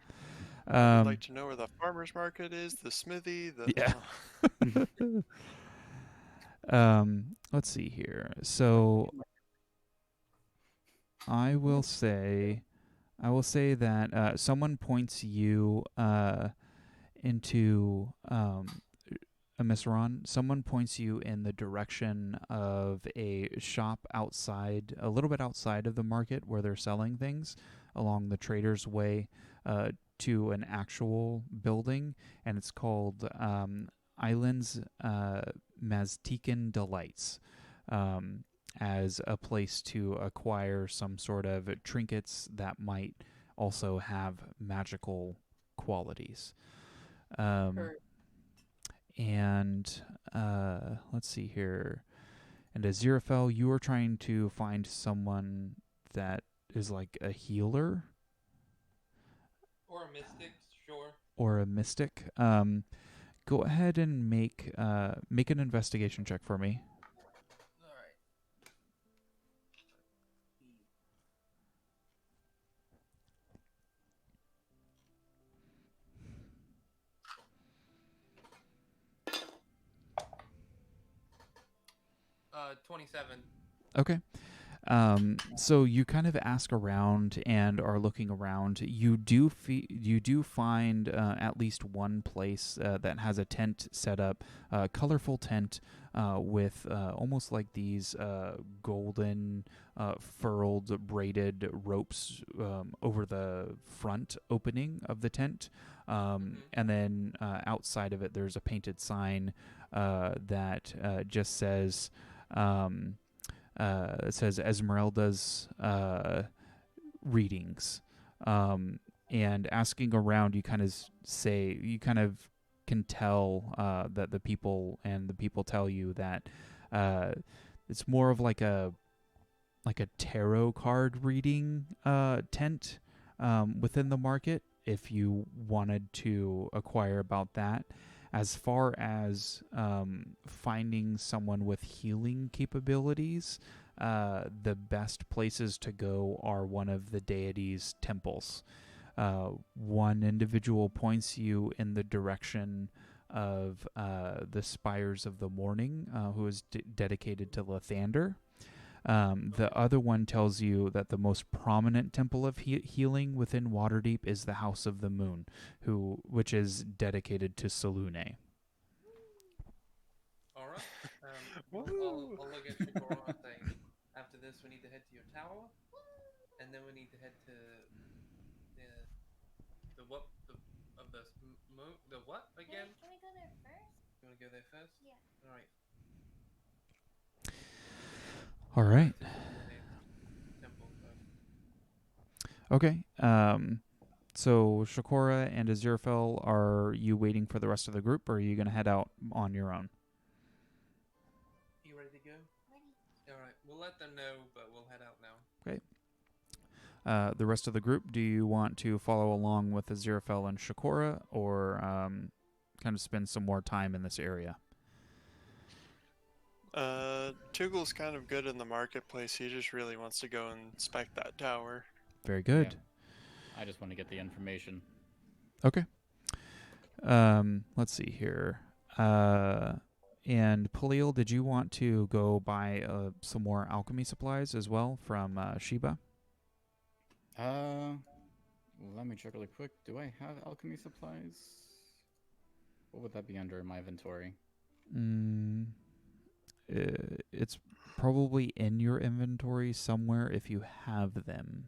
I'd like to know where the farmer's market is, the smithy, the... Yeah. Let's see here. So I will say that someone points you into Miss Ron. Someone points you in the direction of a shop outside, a little bit outside of the market where they're selling things, along the Trader's Way, to an actual building, and it's called Islands Maztecan Delights, as a place to acquire some sort of trinkets that might also have magical qualities. And let's see here. And Aziraphale, you are trying to find someone that is like a healer. Or a mystic, sure. Or a mystic. go ahead and make an investigation check for me. All right. 27. Okay. So you kind of ask around and are looking around. You do find at least one place that has a tent set up, a colorful tent with almost like these golden furled braided ropes over the front opening of the tent. And then outside of it, there's a painted sign that just says. It says Esmeralda's readings, and asking around, you kind of can tell that the people tell you that it's more of like a tarot card reading tent within the market. If you wanted to acquire about that. As far as finding someone with healing capabilities, the best places to go are one of the deity's temples. One individual points you in the direction of the Spires of the Morning, who is dedicated to Lathander. The other one tells you that the most prominent temple of healing within Waterdeep is the House of the Moon, which is dedicated to Selune. All right. I'll look at Shigoro and say, after this, we need to head to your tower, and then we need to head to the what of the moon. The what again? Can we go there first? You want to go there first? Yeah. All right. All right. Temple first. Okay. So Shakora and Aziraphale, are you waiting for the rest of the group, or are you going to head out on your own? You ready to go? Ready. All right. We'll let them know, but we'll head out now. Okay. The rest of the group, do you want to follow along with Aziraphale and Shakora, or kind of spend some more time in this area? Tugel's kind of good in the marketplace. He just really wants to go and inspect that tower. Very good. Yeah. I just want to get the information. Okay. Let's see here. And Palil, did you want to go buy some more alchemy supplies as well from Sheba? Let me check really quick. Do I have alchemy supplies? What would that be under in my inventory? It's probably in your inventory somewhere if you have them.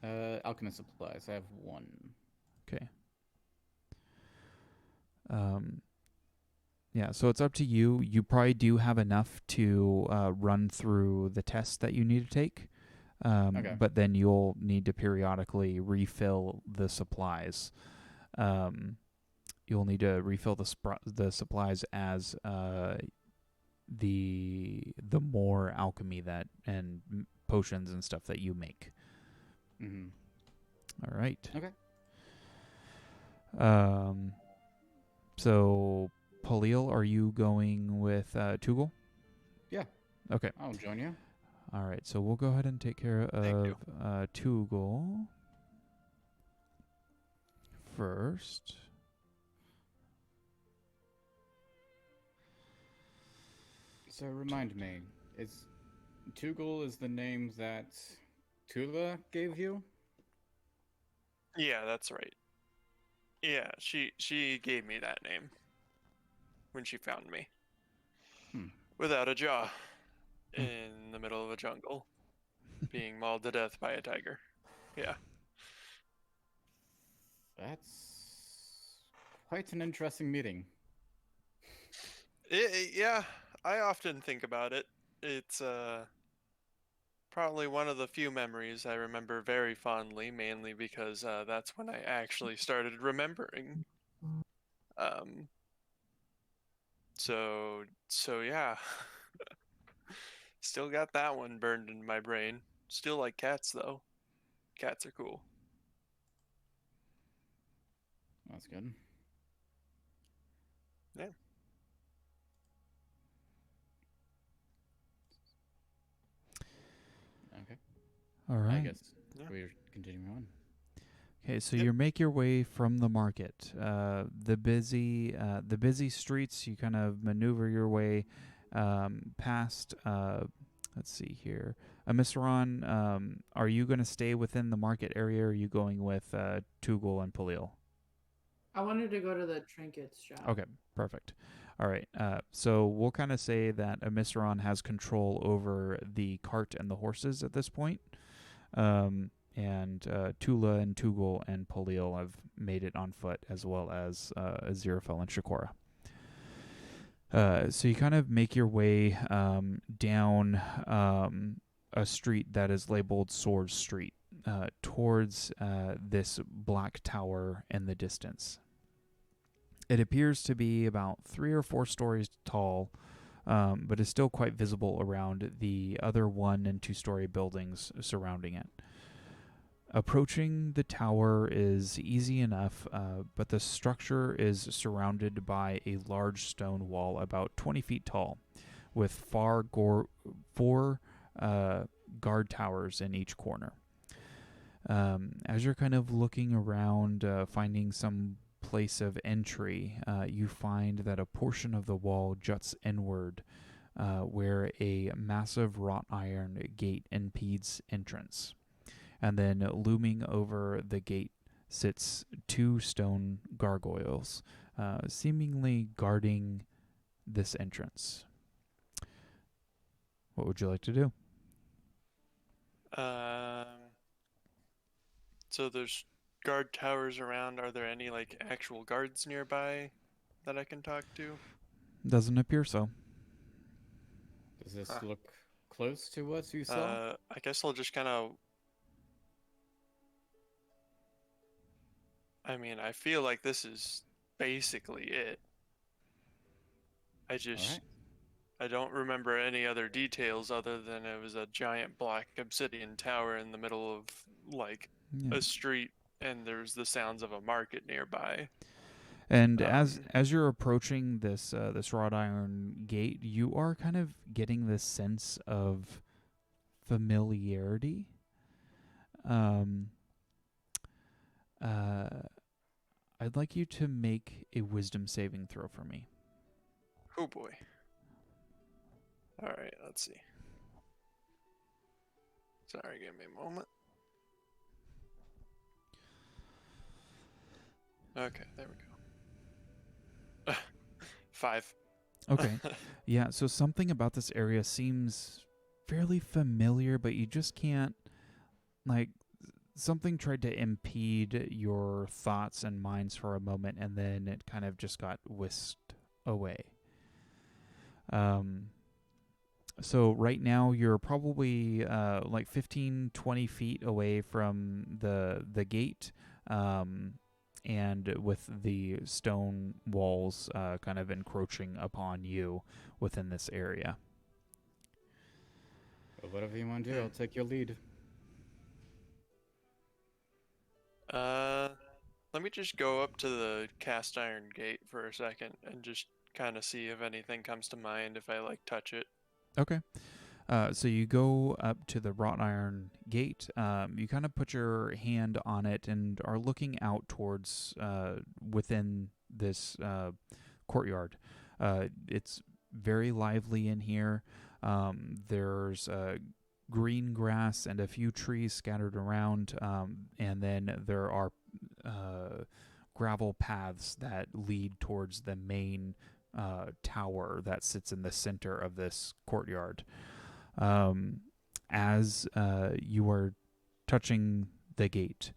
Alchemy supplies. I have one. Okay. Yeah, so it's up to you. You probably do have enough to run through the tests that you need to take. Okay. But then you'll need to periodically refill the supplies. You'll need to refill the supplies as the more alchemy and potions and stuff that you make. Mm-hmm. All right. Okay. So Palil, are you going with Tugel? Yeah. Okay. I'll join you. All right. So we'll go ahead and take care Thank of Tugel first. So remind me, Tugel is the name that Tula gave you? Yeah, that's right. Yeah, she gave me that name when she found me. Without a jaw, in the middle of a jungle, being mauled to death by a tiger. Yeah. That's quite an interesting meeting. Yeah, I often think about it. It's probably one of the few memories I remember very fondly, mainly because that's when I actually started remembering. So yeah. Still got that one burned in my brain. Still like cats though. Cats are cool. That's good. Yeah. Okay. All I right. guess Yeah. we're continuing on. Okay, so Yep. you make your way from the market, the busy streets. You kind of maneuver your way past. Let's see here, Amisaron. Are you going to stay within the market area? Or are you going with Tugul and Palil? I wanted to go to the trinkets shop. Okay, perfect. All right. So we'll kind of say that Amisaron has control over the cart and the horses at this point. And Tula and Tugul and Polil have made it on foot, as well as Aziraphale and Shakora. So you kind of make your way down a street that is labeled Sword Street towards this black tower in the distance. It appears to be about 3 or 4 stories tall, but is still quite visible around the other 1- and 2-story buildings surrounding it. Approaching the tower is easy enough, but the structure is surrounded by a large stone wall about 20 feet tall, with 4 guard towers in each corner. As you're kind of looking around, finding some place of entry, you find that a portion of the wall juts inward, where a massive wrought iron gate impedes entrance. And then looming over the gate sits 2 stone gargoyles, seemingly guarding this entrance. What would you like to do? So there's guard towers around. Are there any like actual guards nearby that I can talk to? Doesn't appear so. Does this Huh. look close to what you saw? I guess I'll just kind of. I mean, I feel like this is basically it. I just. Alright. I don't remember any other details other than it was a giant black obsidian tower in the middle of like Yeah. a street, and there's the sounds of a market nearby. And as you're approaching this wrought iron gate, you are kind of getting this sense of familiarity. I'd like you to make a wisdom saving throw for me. Oh boy. All right, let's see. Sorry, give me a moment. Okay, there we go. 5. Okay. Yeah, so something about this area seems fairly familiar, but you just can't, like, something tried to impede your thoughts and minds for a moment, and then it kind of just got whisked away. So right now you're probably like 15, 20 feet away from the gate, and with the stone walls kind of encroaching upon you within this area. Well, whatever you want to do, I'll take your lead. Let me just go up to the cast iron gate for a second and just kind of see if anything comes to mind if I like touch it. Okay. So you go up to the wrought iron gate. You kind of put your hand on it and are looking out towards within this courtyard. It's very lively in here. There's green grass and a few trees scattered around, and then there are gravel paths that lead towards the main tower that sits in the center of this courtyard. As you are touching the gate,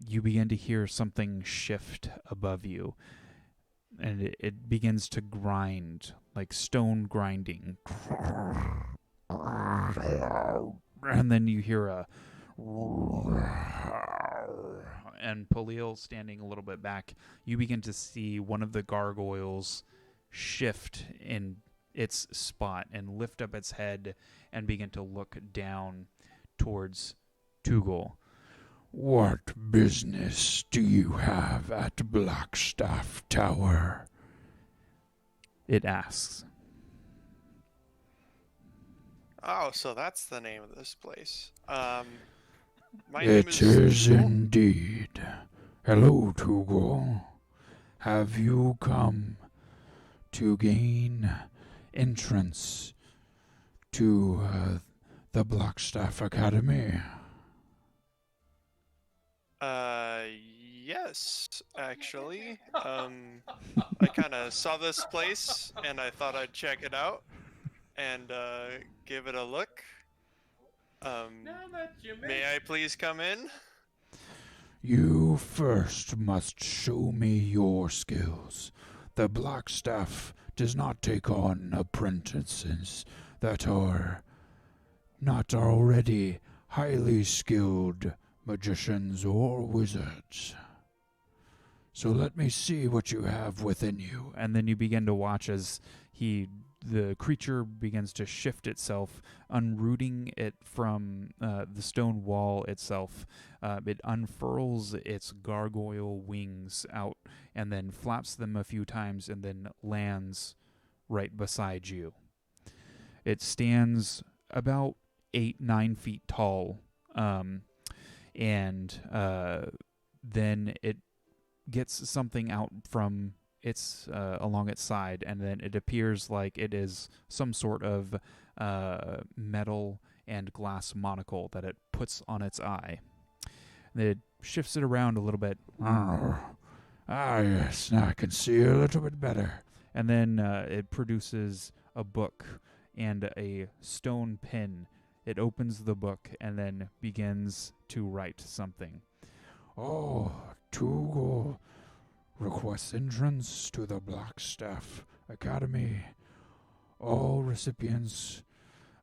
you begin to hear something shift above you, and it begins to grind, like stone grinding. And then you hear a... And Polil, standing a little bit back, you begin to see one of the gargoyles shift in its spot and lift up its head and begin to look down towards Tugul. "What business do you have at Blackstaff Tower?" it asks. Oh, so that's the name of this place. My name It is is Tugel. indeed. Hello, Tugol. Have you come to gain entrance to the Blackstaff Academy? Yes, actually. I kind of saw this place and I thought I'd check it out and give it a look. Now that you May I please come in? You first must show me your skills. The Blackstaff does not take on apprentices that are not already highly skilled magicians or wizards. So let me see what you have within you. And then you begin to watch as the creature begins to shift itself, unrooting it from the stone wall itself. It unfurls its gargoyle wings out and then flaps them a few times and then lands right beside you. It stands about 8-9 feet tall, and then it gets something out from its along its side, and then it appears like it is some sort of metal and glass monocle that it puts on its eye. It shifts it around a little bit. Yes, now I can see a little bit better. And then it produces a book and a stone pen. It opens the book and then begins to write something. Oh, Tugol requests entrance to the Blackstaff Academy. All recipients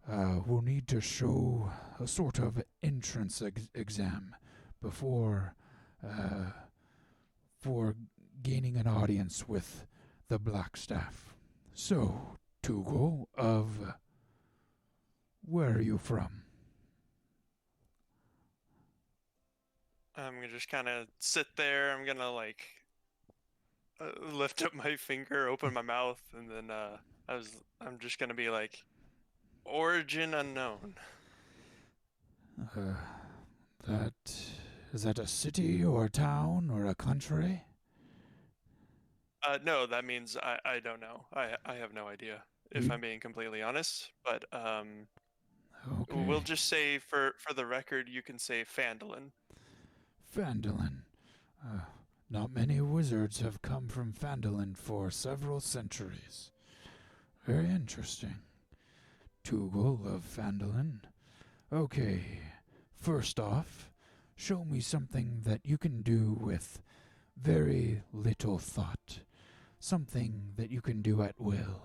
will need to show a sort of entrance exam before for gaining an audience with the Blackstaff. So, Tugol, where are you from? I'm gonna just kind of sit there. I'm gonna like lift up my finger, open my mouth, and then I'm just gonna be like, origin unknown. Is that a city or a town or a country? No, that means I don't know. I have no idea, if I'm being completely honest. But Okay. we'll just say for the record, you can say Fandolin. Fandolin. Not many wizards have come from Fandolin for several centuries. Very interesting. Tugol of Fandolin. Okay, first off, show me something that you can do with very little thought. Something that you can do at will.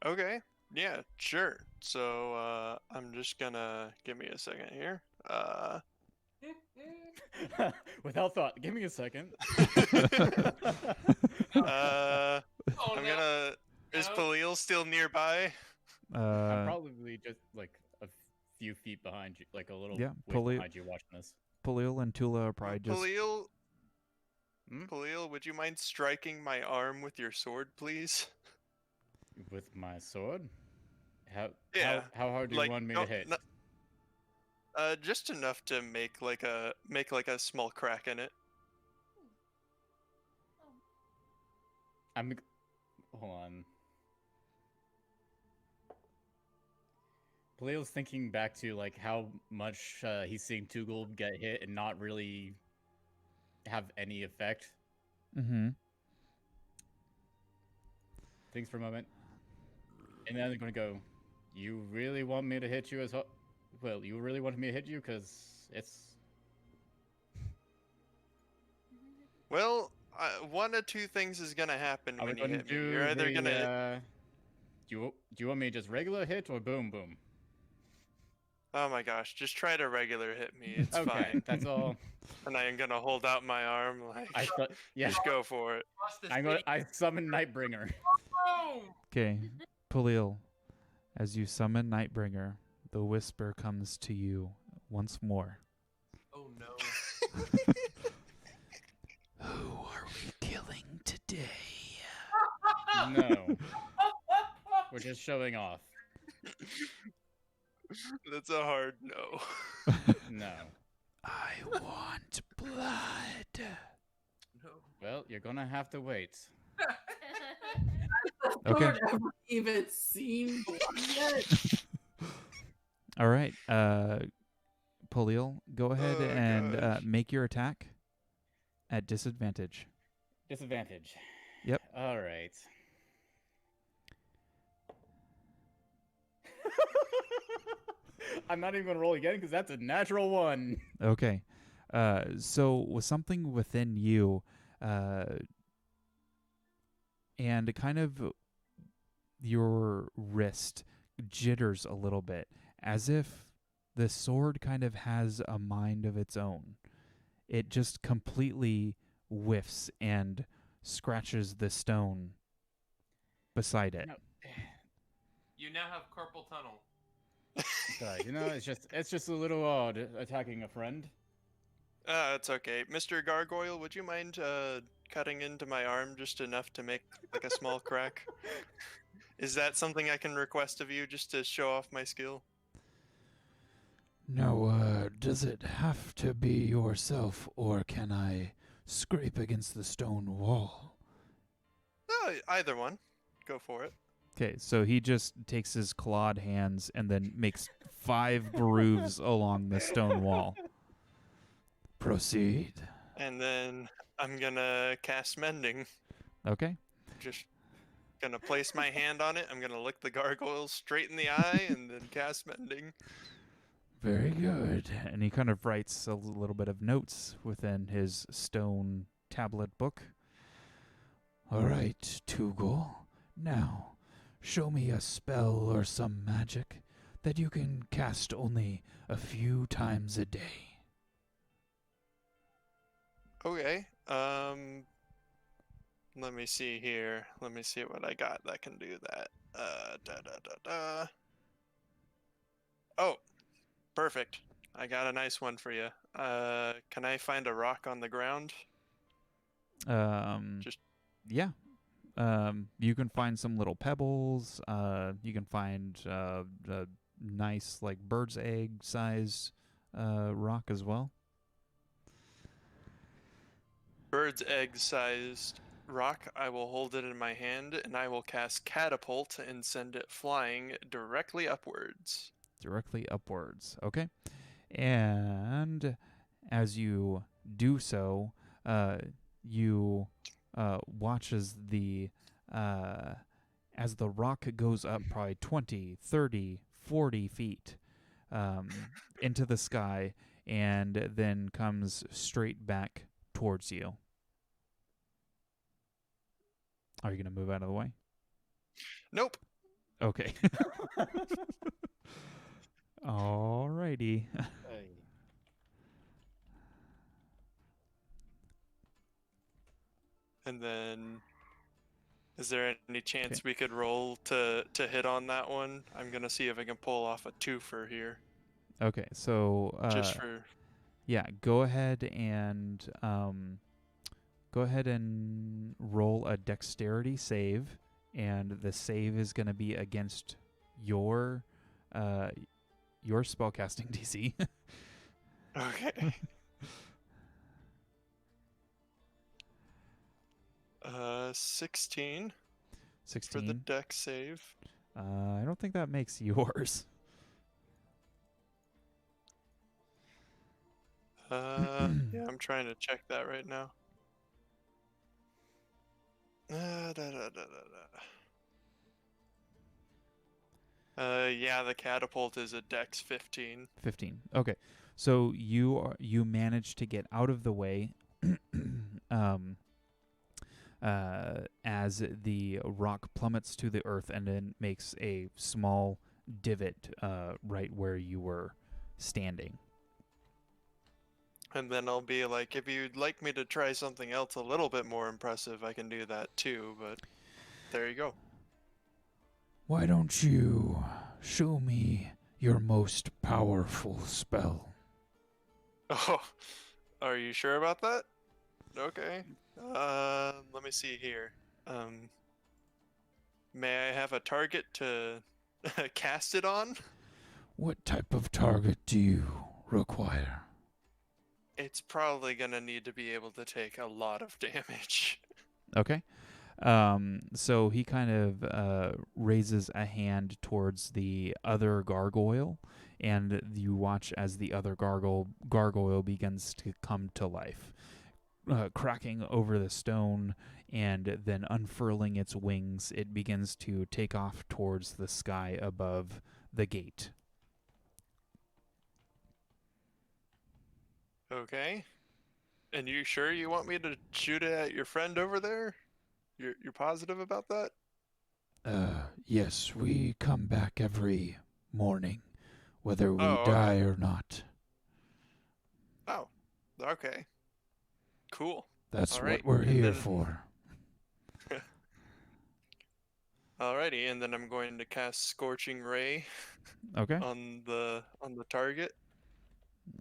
Okay, yeah, sure. So I'm just gonna give me a second here. Without thought, give me a second. I'm no. gonna. Is No. Palil still nearby? I'm probably just like a few feet behind you, like a little way behind you watching this. Palil and Tula are probably just... Palil, would you mind striking my arm with your sword, please? With my sword? How hard do you Like, want me to hit? Just enough to make like a small crack in it. Hold on. Palil's thinking back to like how much he's seeing Tugol get hit and not really have any effect. Mm-hmm. Thinks for a moment. And then they're going to go, you really want me to hit you as hard? Well, you really want me to hit you? Because it's... Well, one of two things is going to happen when you hit me. You're either going to... Do you want me to just regular hit or boom boom? Oh my gosh, just try to regular hit me. It's Okay, fine. that's all. And I am going to hold out my arm like... Yeah. Just go for it. I summon Nightbringer. Okay, Palil, as you summon Nightbringer, the whisper comes to you once more. Oh no. Who are we killing today? No. We're just showing off. That's a hard no. No. I want blood. No. Well, you're gonna have to wait. Okay. I've never even seen blood yet. All right. Polil, go ahead Oh, and gosh. make your attack at disadvantage. Disadvantage. Yep. All right. I'm not even gonna roll again because that's a natural one. Okay. So with something within you, and kind of your wrist jitters a little bit, as if the sword kind of has a mind of its own. It just completely whiffs and scratches the stone beside it. No. You now have carpal tunnel. Sorry, it's just a little odd attacking a friend. It's okay. Mr. Gargoyle, would you mind cutting into my arm just enough to make like a small crack? Is that something I can request of you just to show off my skill? No, does it have to be yourself, or can I scrape against the stone wall? Either one. Go for it. Okay, so he just takes his clawed hands and then makes 5 grooves along the stone wall. Proceed. And then I'm gonna cast Mending. Okay. Just gonna place my hand on it. I'm gonna look the gargoyle straight in the eye and then cast Mending. Very good. And he kind of writes a little bit of notes within his stone tablet book. All right, Tugol. Now, show me a spell or some magic that you can cast only a few times a day. Okay. Let me see here. Let me see what I got that can do that. Oh, perfect. I got a nice one for you. Can I find a rock on the ground? Just- Yeah. You can find some little pebbles. You can find a nice, like, bird's egg size rock as well. Bird's egg sized rock. I will hold it in my hand and I will cast Catapult and send it flying directly upwards. Directly upwards. Okay. And as you do so, you watch as the rock goes up probably 20, 30, 40 feet into the sky and then comes straight back towards you. Are you going to move out of the way? Nope. Okay. Alrighty. And then, is there any chance we could roll to hit on that one? I'm gonna see if I can pull off a twofer here. Okay, so Just for yeah, go ahead and roll a dexterity save, and the save is going to be against your spellcasting DC. okay. 16 for the 16. dex save. I don't think that makes yours. Yeah, I'm trying to check that right now. Yeah, the catapult is a dex 15. 15. Okay, so you manage to get out of the way. As the rock plummets to the earth and then makes a small divot right where you were standing. And then I'll be like, if you'd like me to try something else a little bit more impressive, I can do that too, but there you go. Why don't you show me your most powerful spell? Oh, are you sure about that? Okay. Let me see here. May I have a target to cast it on? What type of target do you require? It's probably gonna need to be able to take a lot of damage. Okay. So he kind of raises a hand towards the other gargoyle, and you watch as the other gargoyle begins to come to life, cracking over the stone, and then unfurling its wings. It begins to take off towards the sky above the gate. Okay. And you sure you want me to shoot it at your friend over there? You're positive about that? Yes, we come back every morning, whether we Oh, die okay. or not. Oh, okay. Cool. That's All what right, we're and here then- for. Alrighty, and then I'm going to cast Scorching Ray Okay. on the target.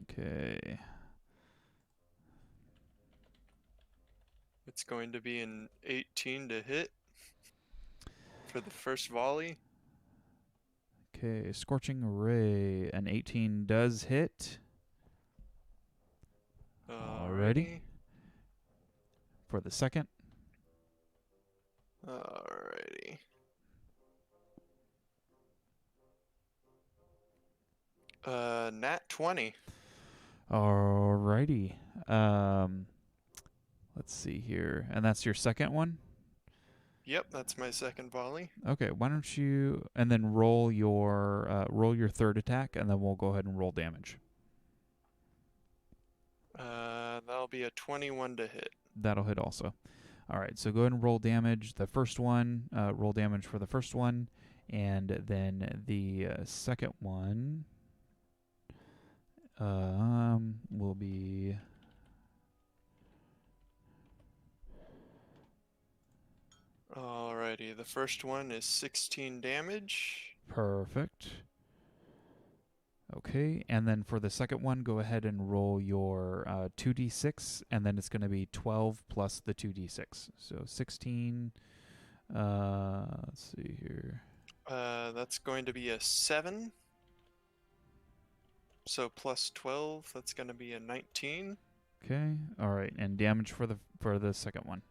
Okay. It's going to be an 18 to hit for the first volley. Okay. Scorching Ray. An 18 does hit. Alrighty. For the second. Alrighty. Nat 20. Alrighty. Let's see here. And that's your second one? Yep, that's my second volley. Okay, why don't you and then roll your third attack, and then we'll go ahead and roll damage. That'll be a 21 to hit. That'll hit also. All right, so go ahead and roll damage. The first one, roll damage for the first one, and then the second one will be Alrighty, the first one is 16 damage. perfect. Okay, and then for the second one, go ahead and roll your 2d6, and then it's going to be 12 plus the 2d6. So 16, let's see here. That's going to be a 7. So plus 12, that's going to be a 19. Okay, all right, and damage for the second one.